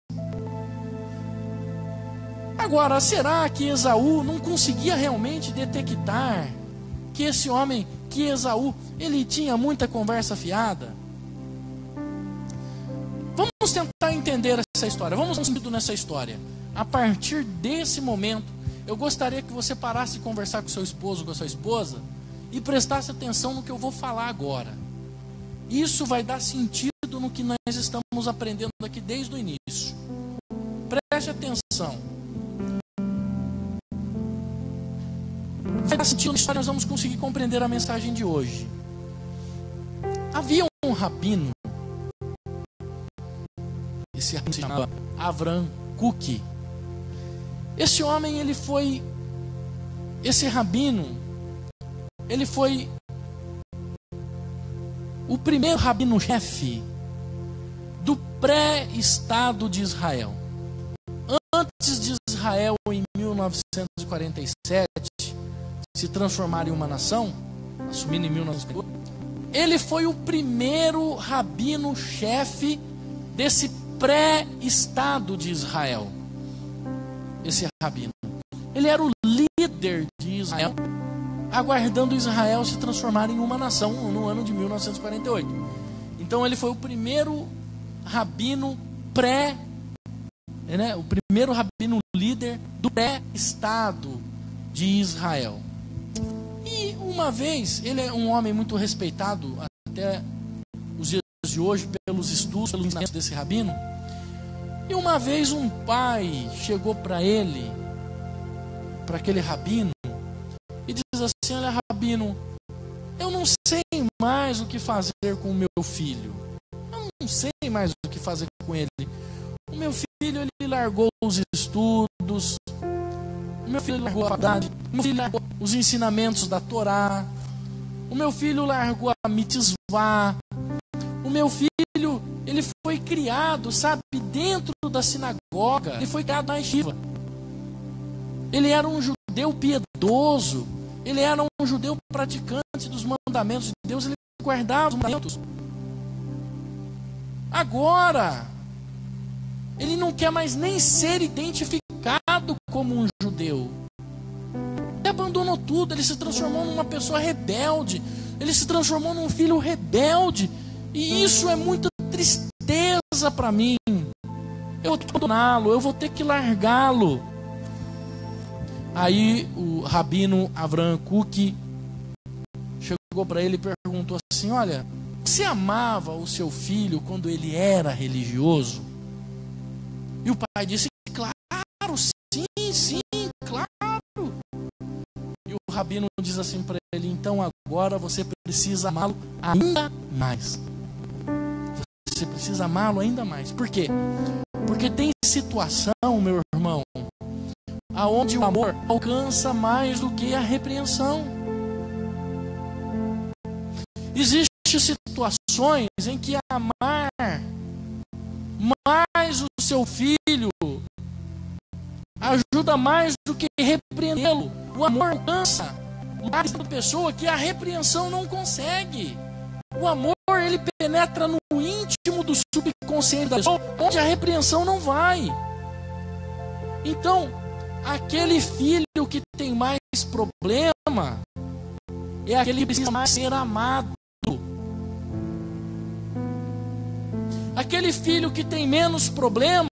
Agora, será que Esaú não conseguia realmente detectar que esse homem, que Esaú, ele tinha muita conversa fiada? Vamos tentar entender essa história, vamos sentido nessa história. A partir desse momento, eu gostaria que você parasse de conversar com seu esposo, com a sua esposa, e prestasse atenção no que eu vou falar agora. Isso vai dar sentido no que nós estamos aprendendo aqui desde o início. Preste atenção. Vai dar sentido na história, nós vamos conseguir compreender a mensagem de hoje. Havia um rabino, esse rabino se chamava Avram Kook. Esse homem, esse rabino, ele foi o primeiro rabino-chefe do pré-estado de Israel. Antes de Israel, em 1947, se transformar em uma nação, assumindo em 1948, ele foi o primeiro rabino-chefe desse pré-estado de Israel. Esse rabino, ele era o líder de Israel, aguardando Israel se transformar em uma nação no ano de 1948. Então ele foi o primeiro rabino o primeiro rabino líder do pré-estado de Israel. E uma vez, ele é um homem muito respeitado até os dias de hoje pelos estudos, pelos ensinamentos desse rabino. E uma vez um pai chegou para ele, para aquele rabino, e diz assim: olha, rabino, eu não sei mais o que fazer com o meu filho. Eu não sei mais o que fazer com ele. O meu filho, ele largou os estudos. O meu filho largou a faculdade. O meu filho largou os ensinamentos da Torá. O meu filho largou a mitzvah. O meu filho, ele foi criado, sabe, dentro da sinagoga. Ele foi criado na yeshiva. Ele era um judeu piedoso. Ele era um judeu praticante dos mandamentos de Deus. Ele guardava os mandamentos. Agora, ele não quer mais nem ser identificado como um judeu. Ele abandonou tudo. Ele se transformou numa pessoa rebelde. Ele se transformou num filho rebelde. E isso é muita tristeza para mim. Eu vou ter que abandoná-lo. Eu vou ter que largá-lo. Aí o rabino Avraham Kuk chegou para ele e perguntou assim: olha, você amava o seu filho quando ele era religioso? E o pai disse: claro, sim, claro. E o rabino diz assim para ele: então agora você precisa amá-lo ainda mais. Você precisa amá-lo ainda mais. Por quê? Porque tem situação, meu irmão, aonde o amor alcança mais do que a repreensão. Existem situações em que amar mais o seu filho ajuda mais do que repreendê-lo. O amor alcança lugares da pessoa que a repreensão não consegue. O amor, ele penetra no íntimo do subconsciente da pessoa, onde a repreensão não vai. Então, aquele filho que tem mais problema é aquele que precisa mais ser amado. Aquele filho que tem menos problema,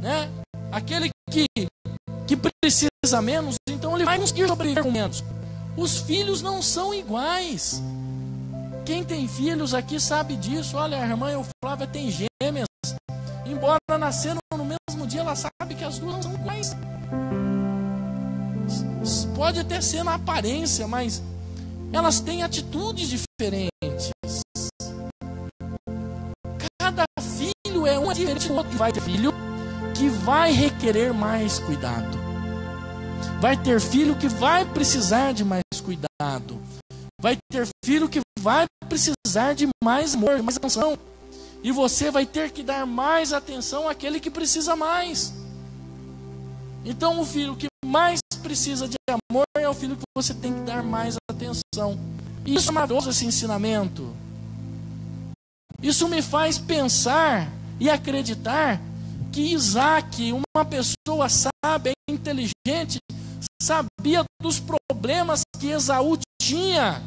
né? Aquele que precisa menos, então ele vai conseguir sobreviver com menos. Os filhos não são iguais. Quem tem filhos aqui sabe disso. Olha, a irmã Euflávia tem gêmeas. Embora nasceram no mesmo dia, ela sabe que as duas não são iguais. Pode até ser na aparência, mas elas têm atitudes diferentes. Cada filho é uma diferente do outro. Vai ter filho que vai requerer mais cuidado. Vai ter filho que vai precisar de mais cuidado. Vai ter filho que vai precisar de mais amor, mais atenção. E você vai ter que dar mais atenção àquele que precisa mais. Então o filho que mais precisa de amor é o filho que você tem que dar mais atenção. E isso é maravilhoso, esse ensinamento. Isso me faz pensar e acreditar que Isaac, uma pessoa sábia e inteligente, sabia dos problemas que Esaú tinha.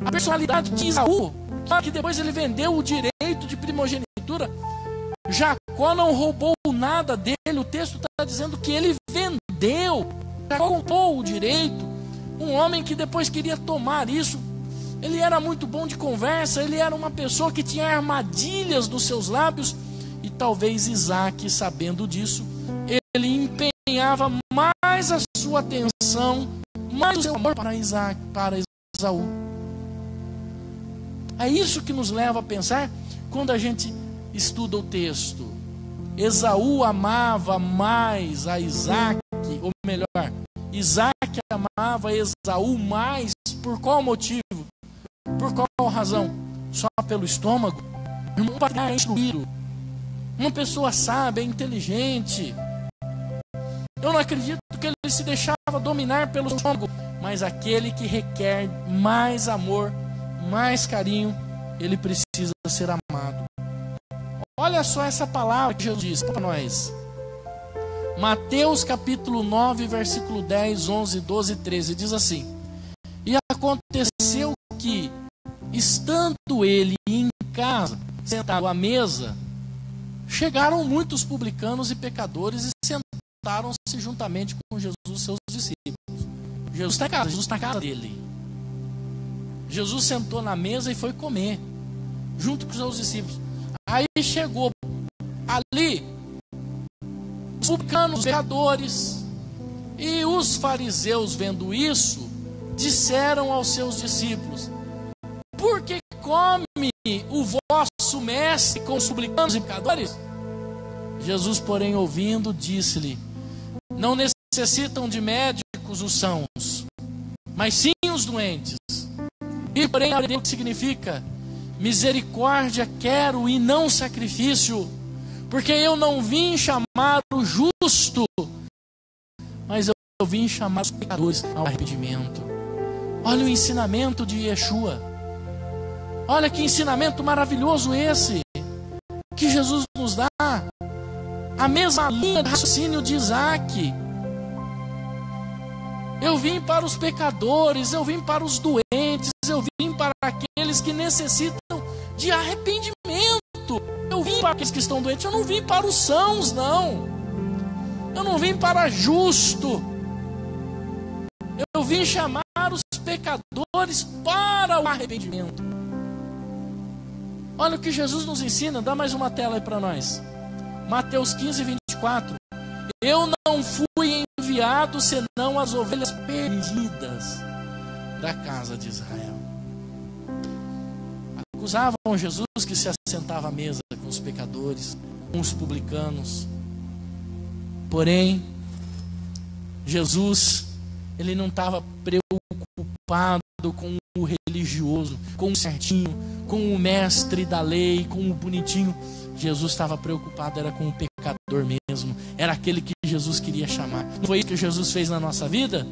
A personalidade de Esaú, que depois ele vendeu o direito de primogenitura. Jacó não roubou nada dele. O texto está dizendo que ele vendeu. Jacó comprou o direito. Um homem que depois queria tomar isso. Ele era muito bom de conversa. Ele era uma pessoa que tinha armadilhas nos seus lábios. E talvez Isaac, sabendo disso, ele empenhava mais a sua atenção, mais o seu amor para Isaac, para Esaú. É isso que nos leva a pensar quando a gente estuda o texto. Esaú amava mais a Isaac, ou melhor, Isaac amava Esaú mais por qual motivo? Por qual razão? Só pelo estômago? Um patriarca instruído, uma pessoa sábia, inteligente. Eu não acredito que ele se deixava dominar pelo estômago, mas aquele que requer mais amor, mais carinho, ele precisa ser amado. Olha só essa palavra que Jesus diz para nós. Mateus capítulo 9, versículo 10, 11, 12 e 13, diz assim: e aconteceu que, estando ele em casa, sentado à mesa, chegaram muitos publicanos e pecadores e sentaram-se juntamente com Jesus e seus discípulos. Jesus está em casa, Jesus está na casa dele. Jesus sentou na mesa e foi comer, junto com os seus discípulos. Aí chegou ali os publicanos, os pecadores, e os fariseus, vendo isso, disseram aos seus discípulos: por que come o vosso mestre com os publicanos e pecadores? Jesus, porém, ouvindo, disse-lhe: não necessitam de médicos os sãos, mas sim os doentes. E porém, o que significa: misericórdia quero e não sacrifício, porque eu não vim chamar o justo, mas eu vim chamar os pecadores ao arrependimento. Olha o ensinamento de Yeshua. Olha que ensinamento maravilhoso esse que Jesus nos dá. A mesma linha de raciocínio de Isaac. Eu vim para os pecadores, eu vim para os doentes, eu vim para aqueles que necessitam de arrependimento. Eu vim para aqueles que estão doentes, eu não vim para os sãos, não. Eu não vim para justo. Eu vim chamar os pecadores para o arrependimento. Olha o que Jesus nos ensina. Dá mais uma tela aí para nós. Mateus 15, 24. Eu não fui enviado senão as ovelhas perdidas da casa de Israel. Acusavam Jesus que se assentava à mesa com os pecadores, com os publicanos. Porém, Jesus, ele não estava preocupado com o religioso, com o certinho, com o mestre da lei, com o bonitinho. Jesus estava preocupado, era com o pecador mesmo. Era aquele que Jesus queria chamar. Não foi isso que Jesus fez na nossa vida?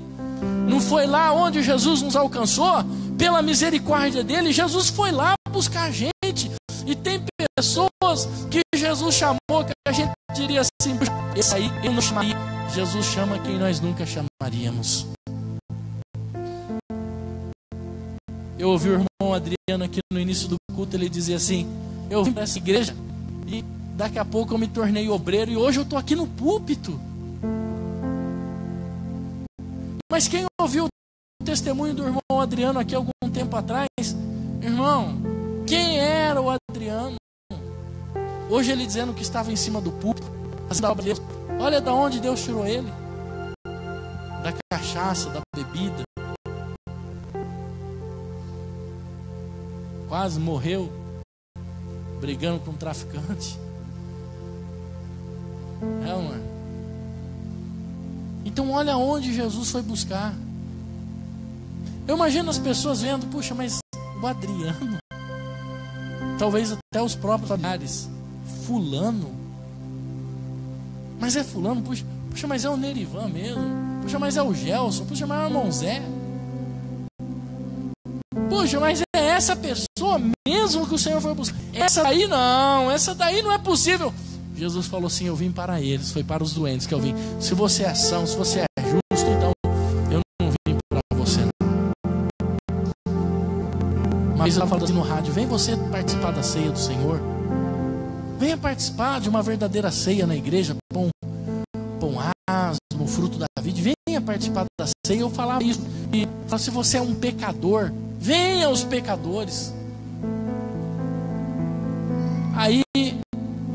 Não foi lá onde Jesus nos alcançou? Pela misericórdia dele, Jesus foi lá buscar a gente. E tem pessoas que Jesus chamou, que a gente diria assim: esse aí eu não chamaria. Jesus chama quem nós nunca chamaríamos. Eu ouvi o irmão Adriano aqui no início do culto, ele dizia assim: eu vim para essa igreja e daqui a pouco eu me tornei obreiro e hoje eu estou aqui no púlpito. Mas quem ouviu o testemunho do irmão Adriano aqui algum tempo atrás, irmão, quem era o Adriano? Hoje ele dizendo que estava em cima do púlpito. Olha da onde Deus tirou ele. Da cachaça, da bebida. Quase morreu brigando com um traficante. Mano. Então olha onde Jesus foi buscar. Eu imagino as pessoas vendo: puxa, mas o Adriano, talvez até os próprios familiares, fulano, mas é fulano, puxa, mas é o Nerivan mesmo, puxa, mas é o Gelson, puxa, mas é o irmão Zé, puxa, mas é essa pessoa mesmo que o Senhor foi buscar. Essa daí não é possível. Jesus falou assim: eu vim para eles, foi para os doentes que eu vim. Se você é são, se você é justo, então eu não vim para você não. Mas ela falou assim no rádio: vem você participar da ceia do Senhor. Venha participar de uma verdadeira ceia na igreja, pão asmo, fruto da vida. Venha participar da ceia. Eu falava isso. E falava: se você é um pecador, venha aos pecadores. Aí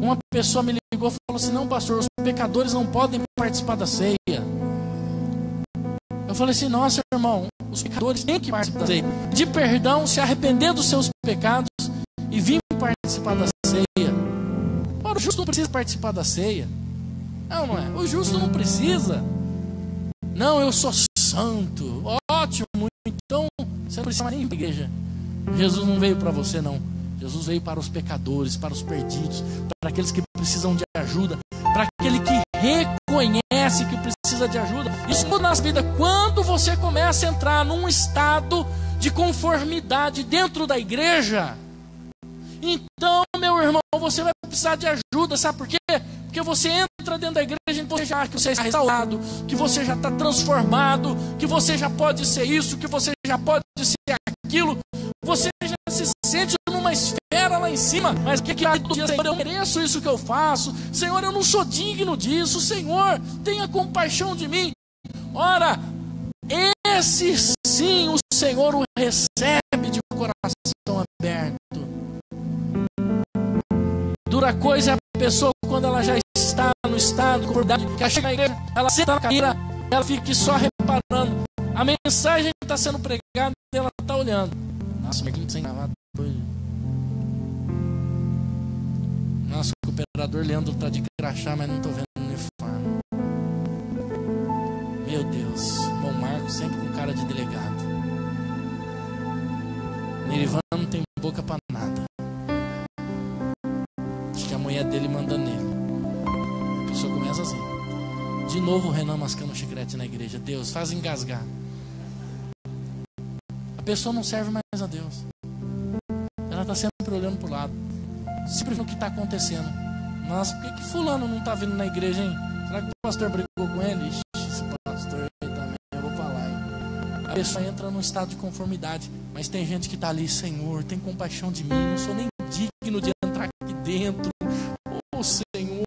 uma pessoa me ligou e falou assim: não, pastor, os pecadores não podem participar da ceia. Eu falei assim: nossa, irmão, os pecadores têm que participar da ceia, de perdão, se arrepender dos seus pecados e vir participar da ceia. Ora, o justo não precisa participar da ceia. Não é? O justo não precisa. Não, eu sou santo. Ótimo, então você não precisa mais nem ir para a igreja. Jesus não veio para você, não. Jesus veio para os pecadores, para os perdidos, para aqueles que precisam de ajuda, para aquele que reconhece que precisa de ajuda. Isso muda na vida quando você começa a entrar num estado de conformidade dentro da igreja. Então, meu irmão, você vai precisar de ajuda, sabe por quê? Porque você entra dentro da igreja e você já acha que você está restaurado, que você já está transformado, que você já pode ser isso, que você já pode ser aquilo. Você já se sente numa esfera lá em cima, mas o que diz? Senhor, eu mereço isso que eu faço. Senhor, eu não sou digno disso. Senhor, tenha compaixão de mim. Ora, esse sim o Senhor o recebe de coração aberto. Dura coisa é a pessoa quando ela já está no estado de conformidade, que ela chega na igreja, ela senta na cadeira, ela fica só reparando: A mensagem está sendo pregada e ela está olhando. Nossa, Marquinhos sem gravata hoje. Nossa, o operador Leandro está de crachá, mas não estou vendo o uniforme. Meu Deus, irmão Marcos sempre com cara de delegado. Nerivan não tem boca para nada. Acho que a mulher dele manda nele. A pessoa começa assim. De novo o Renan mascando chiclete na igreja. Deus, faz engasgar. A pessoa não serve mais a Deus. Ela está sempre olhando para o lado. Sempre vendo o que está acontecendo. Nossa, por que fulano não está vindo na igreja, hein? Será que o pastor brigou com ele? Ixi, esse pastor aí também, eu vou falar, hein? A pessoa entra num estado de conformidade. Mas tem gente que está ali, Senhor, tem compaixão de mim. Não sou nem digno de entrar aqui dentro. Oh, Senhor,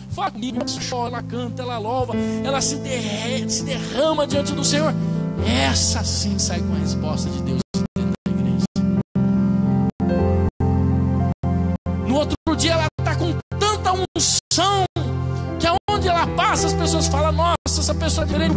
fala comigo. Ela chora, ela canta, ela louva. Ela se derrama diante do Senhor. Essa sim sai com a resposta de Deus dentro da igreja. No outro dia ela está com tanta unção que aonde ela passa as pessoas falam: nossa, essa pessoa é direito.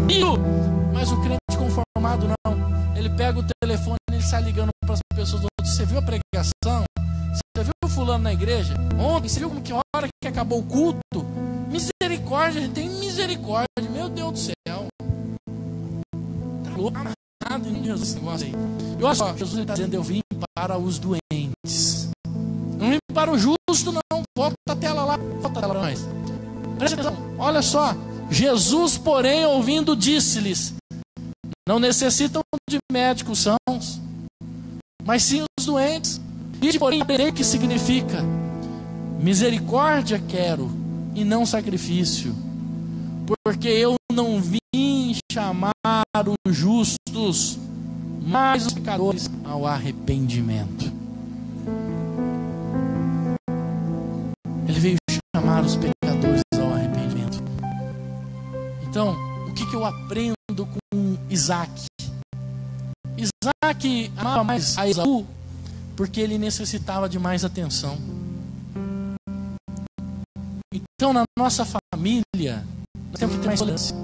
Mas o crente conformado não. Ele pega o telefone e ele sai ligando para as pessoas. Você viu a pregação? Você viu o fulano na igreja? Ontem, você viu como que hora que acabou o culto? Misericórdia, a gente tem misericórdia. Meu Deus do céu. Tá louco, amarrado em Jesus esse negócio aí. E olha só, Jesus está dizendo: eu vim para os doentes. Não vim para o justo, não. Volta a tela lá. Volta a tela para nós. Presta atenção. Olha só. Jesus, porém, ouvindo, disse-lhes: não necessitam de médicos sãos, mas sim os doentes. E porém, aprender que significa: misericórdia quero e não sacrifício, porque eu não vim chamar os justos, mas os pecadores ao arrependimento. Ele veio chamar os pecadores ao arrependimento. Então, o que eu aprendo com Isaac? Isaac amava mais a Esaú porque ele necessitava de mais atenção. Então, na nossa família, nós temos que ter mais tolerância.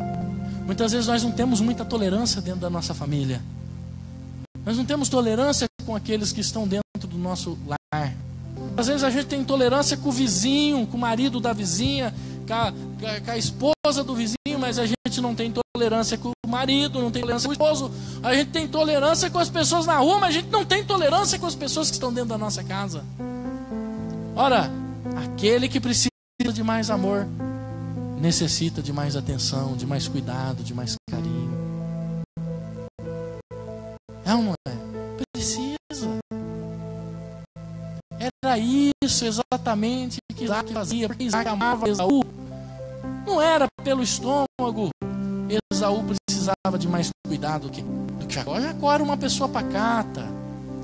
Muitas vezes nós não temos muita tolerância dentro da nossa família. Nós não temos tolerância com aqueles que estão dentro do nosso lar. Às vezes a gente tem intolerância com o vizinho, com o marido da vizinha, com a esposa do vizinho, mas a gente não tem tolerância com o marido, não tem tolerância com o esposo. A gente tem tolerância com as pessoas na rua, mas a gente não tem tolerância com as pessoas que estão dentro da nossa casa. Ora, aquele que precisa de mais amor necessita de mais atenção, de mais cuidado, de mais carinho. É ou não é? Precisa. Era isso exatamente que Isaac fazia, porque Isaac amava Esaú. Não era pelo estômago. Esaú precisava de mais cuidado do que Jacó. Jacó era uma pessoa pacata.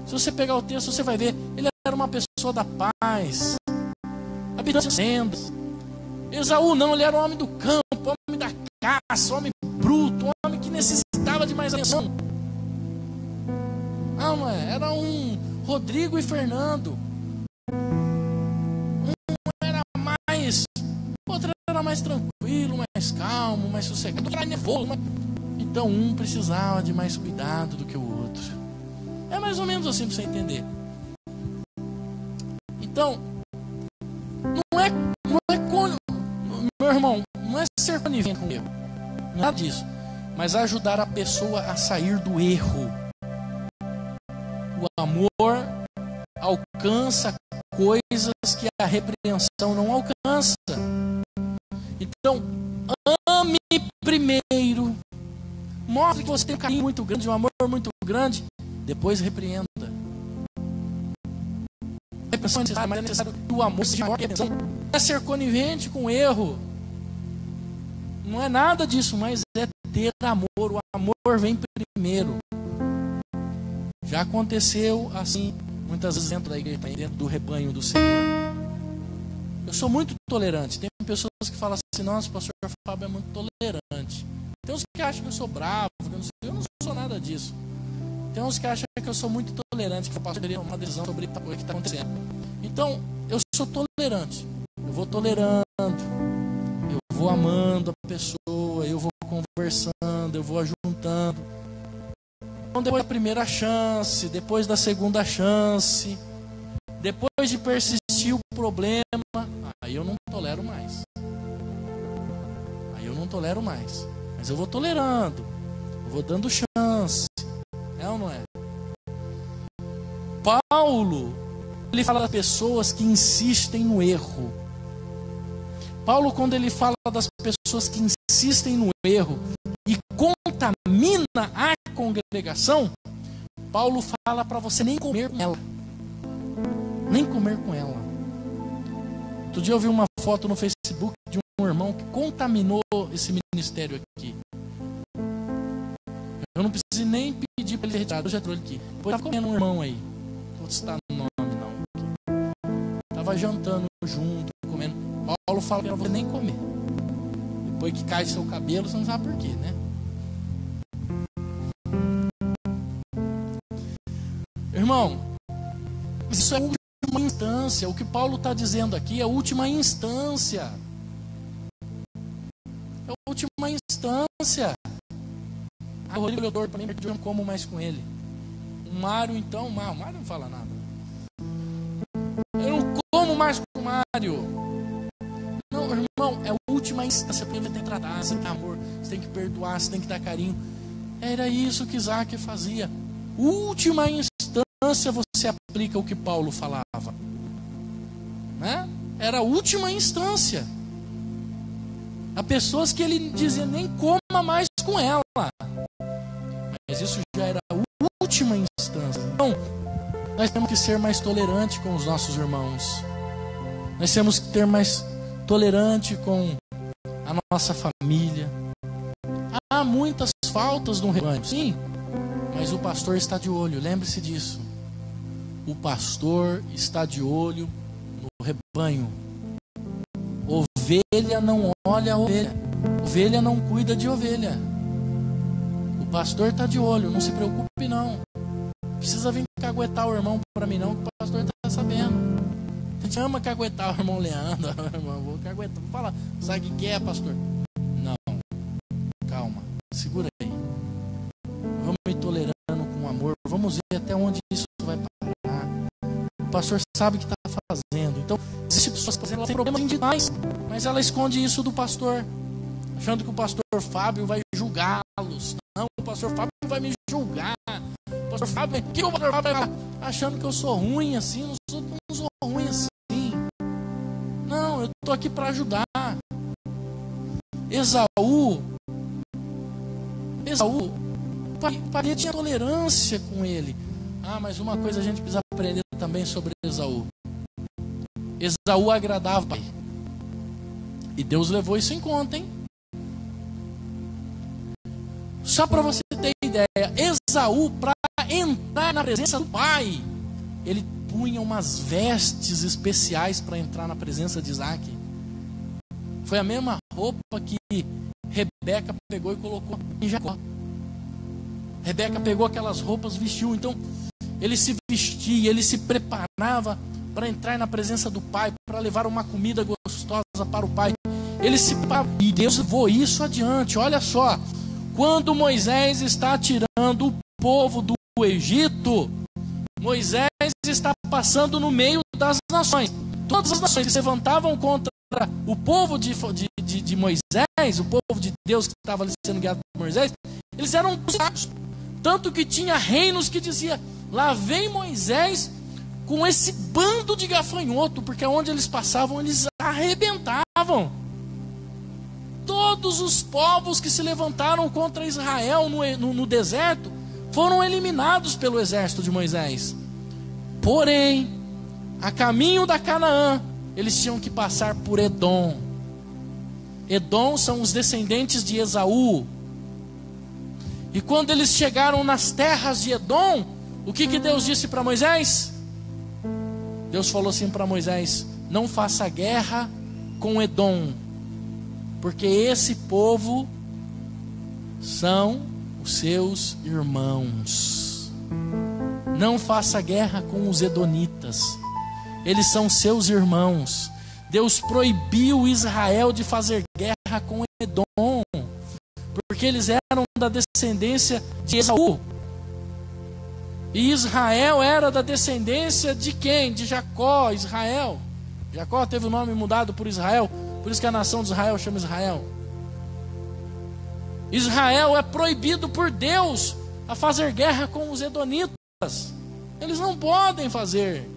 Se você pegar o texto, você vai ver, ele era uma pessoa da paz, habitante de sendas. Esaú não, ele era um homem do campo, homem da caça, homem bruto, homem que necessitava de mais atenção. Não é? Era um Rodrigo e Fernando. Um era mais, outro era mais tranquilo, mais calmo, mais sossegado, outro era nervoso. Então um precisava de mais cuidado do que o outro. É mais ou menos assim para você entender. Então, meu irmão, não é ser conivente com o erro, nada disso, mas ajudar a pessoa a sair do erro. O amor alcança coisas que a repreensão não alcança. Então, ame primeiro, mostre que você tem um carinho muito grande, um amor muito grande, depois repreenda. Repreensão é necessária, mas é necessário que o amor seja maior que a repreensão. Não é ser conivente com o erro, não é nada disso, mas é ter amor. O amor vem primeiro. Já aconteceu assim muitas vezes dentro da igreja, dentro do rebanho do Senhor. Eu sou muito tolerante. Tem pessoas que falam assim: nossa, o pastor Fábio é muito tolerante. Tem uns que acham que eu sou bravo, eu não sou nada disso. Tem uns que acham que eu sou muito tolerante, que o pastor teria uma decisão sobre o que está acontecendo. Então, eu sou tolerante. Eu vou tolerando, eu vou amando a pessoa, eu vou conversando, eu vou ajuntando. depois da primeira chance, depois da segunda chance, depois de persistir o problema, aí eu não tolero mais. Aí eu não tolero mais. Mas eu vou tolerando, eu vou dando chance. É ou não é? Paulo, ele fala das pessoas que insistem no erro. Paulo, quando ele fala das pessoas que insistem no erro e contamina a congregação, Paulo fala para você nem comer com ela. Nem comer com ela. Outro dia eu vi uma foto no Facebook de um irmão que contaminou esse ministério aqui. Eu não preciso nem pedir para ele retirar, eu já trouxe ele aqui. Depois estava comendo um irmão aí. Não vou citar o nome não. Estava jantando junto, comendo. Paulo fala para você nem comer. Depois que cai seu cabelo, você não sabe por quê, né? Irmão, isso é a última instância. O que Paulo está dizendo aqui é a última instância. É a última instância. O Rodrigo Leodoro para mim, eu não como mais com ele. O Mário, então, o Mário não fala nada. Eu não como mais com o Mário. Não, irmão, é a última instância. Porque você tem que tratar, você tem que dar amor, você tem que perdoar, você tem que dar carinho. Era isso que Isaac fazia. Última instância você aplica o que Paulo falava, né? Era a última instância. Há pessoas que ele dizia nem coma mais com ela, mas isso já era a última instância. Então, nós temos que ser mais tolerantes com os nossos irmãos. Nós temos que ter mais tolerante com a nossa família. Há muitas faltas no rebanho, sim, mas o pastor está de olho, lembre-se disso. O pastor está de olho no rebanho. Ovelha não olha a ovelha. Ovelha não cuida de ovelha. O pastor está de olho, não se preocupe não. Não precisa vir caguetar o irmão para mim não, que o pastor está sabendo. A gente ama caguetar o irmão Leandro. Irmão, vou caguetar, vou falar. Sabe o que é, pastor? Não. Calma, segura aí. Vamos ir tolerando com amor. Vamos ver até onde isso vai parar. O pastor sabe o que está fazendo. Então, existem pessoas fazendo, ela tem problema demais, mas ela esconde isso do pastor, achando que o pastor Fábio vai julgá-los. Não, o pastor Fábio vai me julgar. O pastor Fábio, que o pastor Fábio vai falar? Achando que eu sou ruim assim, não sou ruim assim. Não, eu estou aqui para ajudar. Esaú, o pai tinha tolerância com ele. Ah, mas uma coisa a gente precisa aprender também sobre Esaú. Esaú agradava o pai. E Deus levou isso em conta, hein? Só para você ter ideia, Esaú, para entrar na presença do pai, ele punha umas vestes especiais para entrar na presença de Isaac. Foi a mesma roupa que Rebeca pegou e colocou em Jacó. Rebeca pegou aquelas roupas, vestiu. Então, ele se vestia, ele se preparava para entrar na presença do pai, para levar uma comida gostosa para o pai. Ele se preparava, e Deus levou isso adiante. Olha só, quando Moisés está tirando o povo do Egito, Moisés está passando no meio das nações. Todas as nações que se levantavam contra o povo de Moisés, o povo de Deus que estava sendo guiado por Moisés, eles eram cruzados. Tanto que tinha reinos que dizia: lá vem Moisés com esse bando de gafanhoto, porque onde eles passavam, eles arrebentavam. Todos os povos que se levantaram contra Israel no deserto foram eliminados pelo exército de Moisés. Porém, a caminho da Canaã, eles tinham que passar por Edom. Edom são os descendentes de Esaú. E quando eles chegaram nas terras de Edom, o que Deus disse para Moisés? Deus falou assim para Moisés: não faça guerra com Edom, porque esse povo são os seus irmãos. Não faça guerra com os edonitas, eles são seus irmãos. Deus proibiu Israel de fazer guerra com Edom, porque eles eram da descendência de Esaú. E Israel era da descendência de quem? De Jacó, Israel. Jacó teve o nome mudado por Israel, por isso que a nação de Israel chama Israel. Israel é proibido por Deus a fazer guerra com os edonitas. Eles não podem fazer.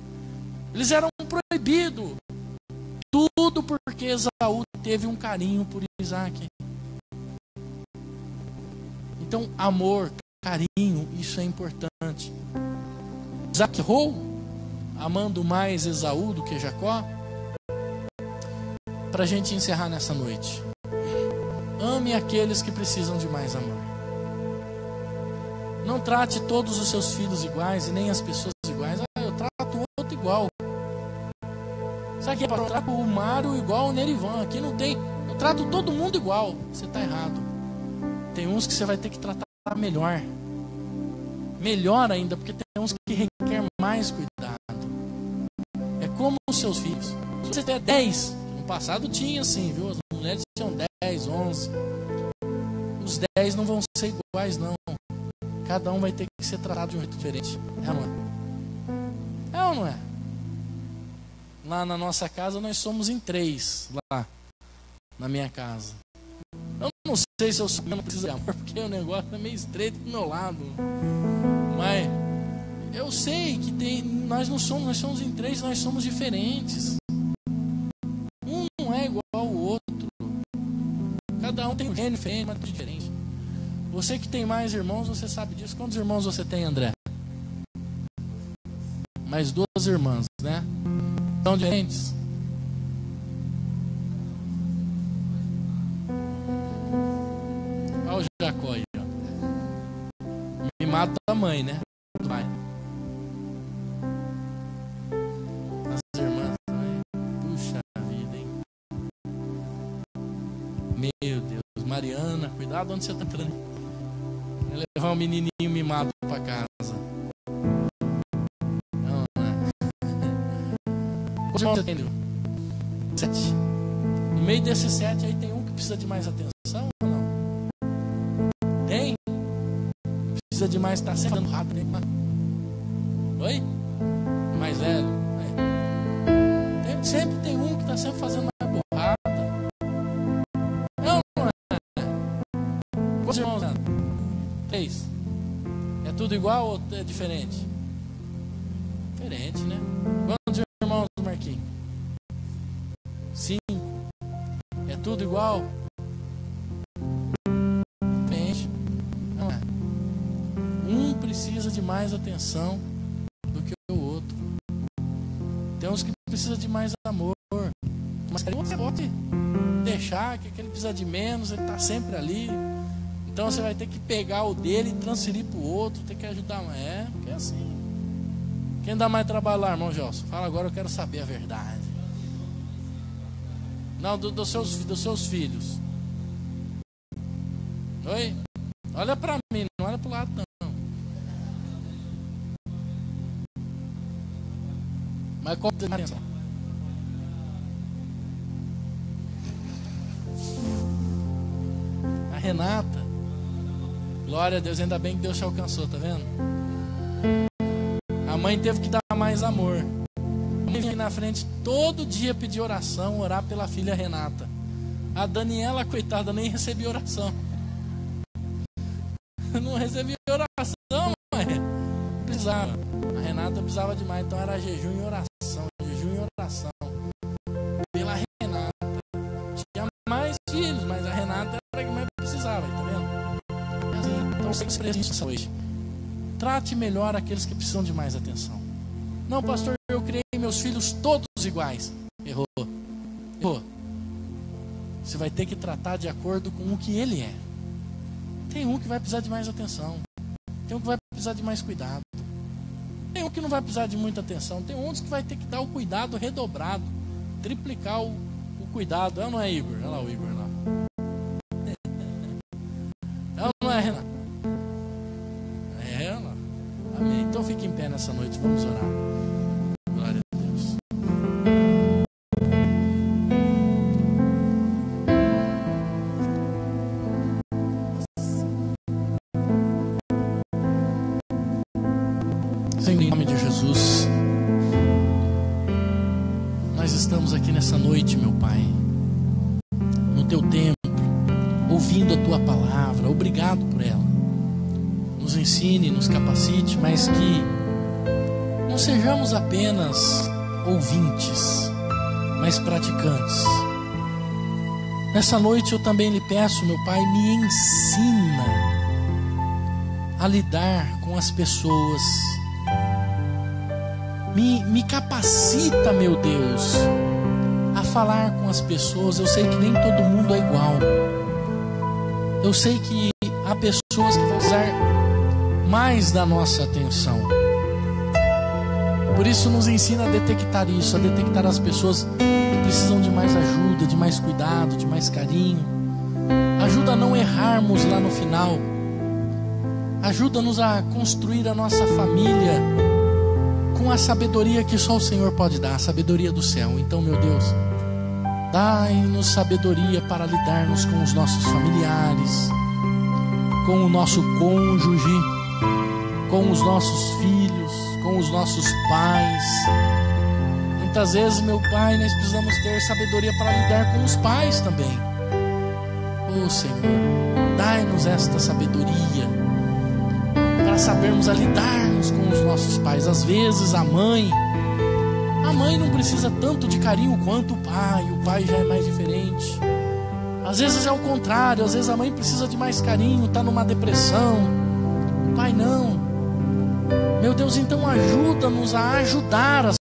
Eles eram proibidos. Tudo porque Esaú teve um carinho por Isaac. Então, amor, carinho, isso é importante. Isaac errou, amando mais Esaú do que Jacó. Para a gente encerrar nessa noite, ame aqueles que precisam de mais amor. Não trate todos os seus filhos iguais e nem as pessoas iguais. Eu trato o outro igual. Sabe que eu trato o Mário igual o Nerivan? Aqui não tem. Eu trato todo mundo igual. Você está errado. Tem uns que você vai ter que tratar melhor. Melhor ainda, porque tem uns que requer mais cuidado. É como os seus filhos. Se você tem 10, no passado tinha assim, viu? As mulheres tinham 10, 11. Os 10 não vão ser iguais, não. Cada um vai ter que ser tratado de um jeito diferente. É ou não é? É ou não é? Lá na nossa casa nós somos em 3. Lá na minha casa. Eu não sei se eu sou, não preciso de amor, porque o negócio é meio estreito do meu lado. Mas eu sei que nós somos em 3, nós somos diferentes. Um não é igual ao outro. Cada um tem um gênio diferente, mas diferente. Você que tem mais irmãos, você sabe disso. Quantos irmãos você tem, André? Mais 2 irmãs, né? São diferentes. Olha o Jacó aí, ó. Me mata a mãe, né? Vai. As irmãs, puxa vida, hein? Meu Deus, Mariana, cuidado onde você está entrando. Vai levar um menininho mimado para casa. Não, né? Quantos irmãos você tem? 7. No meio desses 7 aí tem um que precisa de mais atenção ou não? Tem? Precisa de mais, tá sempre dando rápido, né? Oi? Mais velho? Sempre tem um que tá sempre fazendo mais borrada. Não é? Quantos irmãos, Ana? 3. É tudo igual ou é diferente? Diferente, né? Quantos irmãos, Marquinhos? 5. É tudo igual? Diferente. Não é? Um precisa de mais atenção do que o outro. Tem uns que precisam de mais amor. Mas você pode deixar que aquele precisa de menos, ele está sempre ali. Então você vai ter que pegar o dele e transferir para o outro, ter que ajudar. Porque é assim. Quem dá mais trabalho lá, irmão Gelson? Fala agora, eu quero saber a verdade. Não, dos seus filhos. Oi? Olha para mim, não olha para o lado não. Mas qual é a atenção? A Renata. Glória a Deus, ainda bem que Deus te alcançou, tá vendo? A mãe teve que dar mais amor. A mãe vinha na frente todo dia pedir oração, orar pela filha Renata. A Daniela, coitada, nem recebia oração. Não recebia oração, mas precisava. A Renata precisava demais, então era jejum e oração. Jejum e oração. Pela Renata. Tinha mais filhos, mas a Renata era a que mais precisava, tá vendo? Assim, então você expressa isso hoje. Trate melhor aqueles que precisam de mais atenção. Não, pastor, eu criei meus filhos todos iguais. Errou. Você vai ter que tratar de acordo com o que ele é. Tem um que vai precisar de mais atenção. Tem um que vai precisar de mais cuidado. Tem um que não vai precisar de muita atenção. Tem outros que vai ter que dar o cuidado redobrado. Triplicar o cuidado. É ou não é, Igor? Olha lá o Igor lá. É ou não é, Renato? É, olha lá. Amém. Então fique em pé nessa noite. Vamos orar. Glória a Deus. nome de Jesus, nós estamos aqui nessa noite, meu Pai, no Teu templo, ouvindo a Tua palavra. Obrigado por ela. Nos ensine, nos capacite, mas que não sejamos apenas ouvintes, mas praticantes. Nessa noite eu também lhe peço, meu Pai, me ensina a lidar com as pessoas. Me capacita, meu Deus, a falar com as pessoas. Eu sei que nem todo mundo é igual. Eu sei que há pessoas que vão usar mais da nossa atenção. Por isso nos ensina a detectar isso, a detectar as pessoas que precisam de mais ajuda, de mais cuidado, de mais carinho. Ajuda a não errarmos lá no final. Ajuda-nos a construir a nossa família com a sabedoria que só o Senhor pode dar, a sabedoria do céu. Então, meu Deus, dai-nos sabedoria para lidarmos com os nossos familiares, com o nosso cônjuge, com os nossos filhos, com os nossos pais. Muitas vezes, meu Pai, nós precisamos ter sabedoria para lidar com os pais também. Oh Senhor, dai-nos esta sabedoria para sabermos a lidarmos com os nossos pais. Às vezes a mãe não precisa tanto de carinho quanto o pai já é mais diferente. Às vezes é o contrário, às vezes a mãe precisa de mais carinho, está numa depressão, o pai não. Meu Deus, então ajuda-nos a ajudar as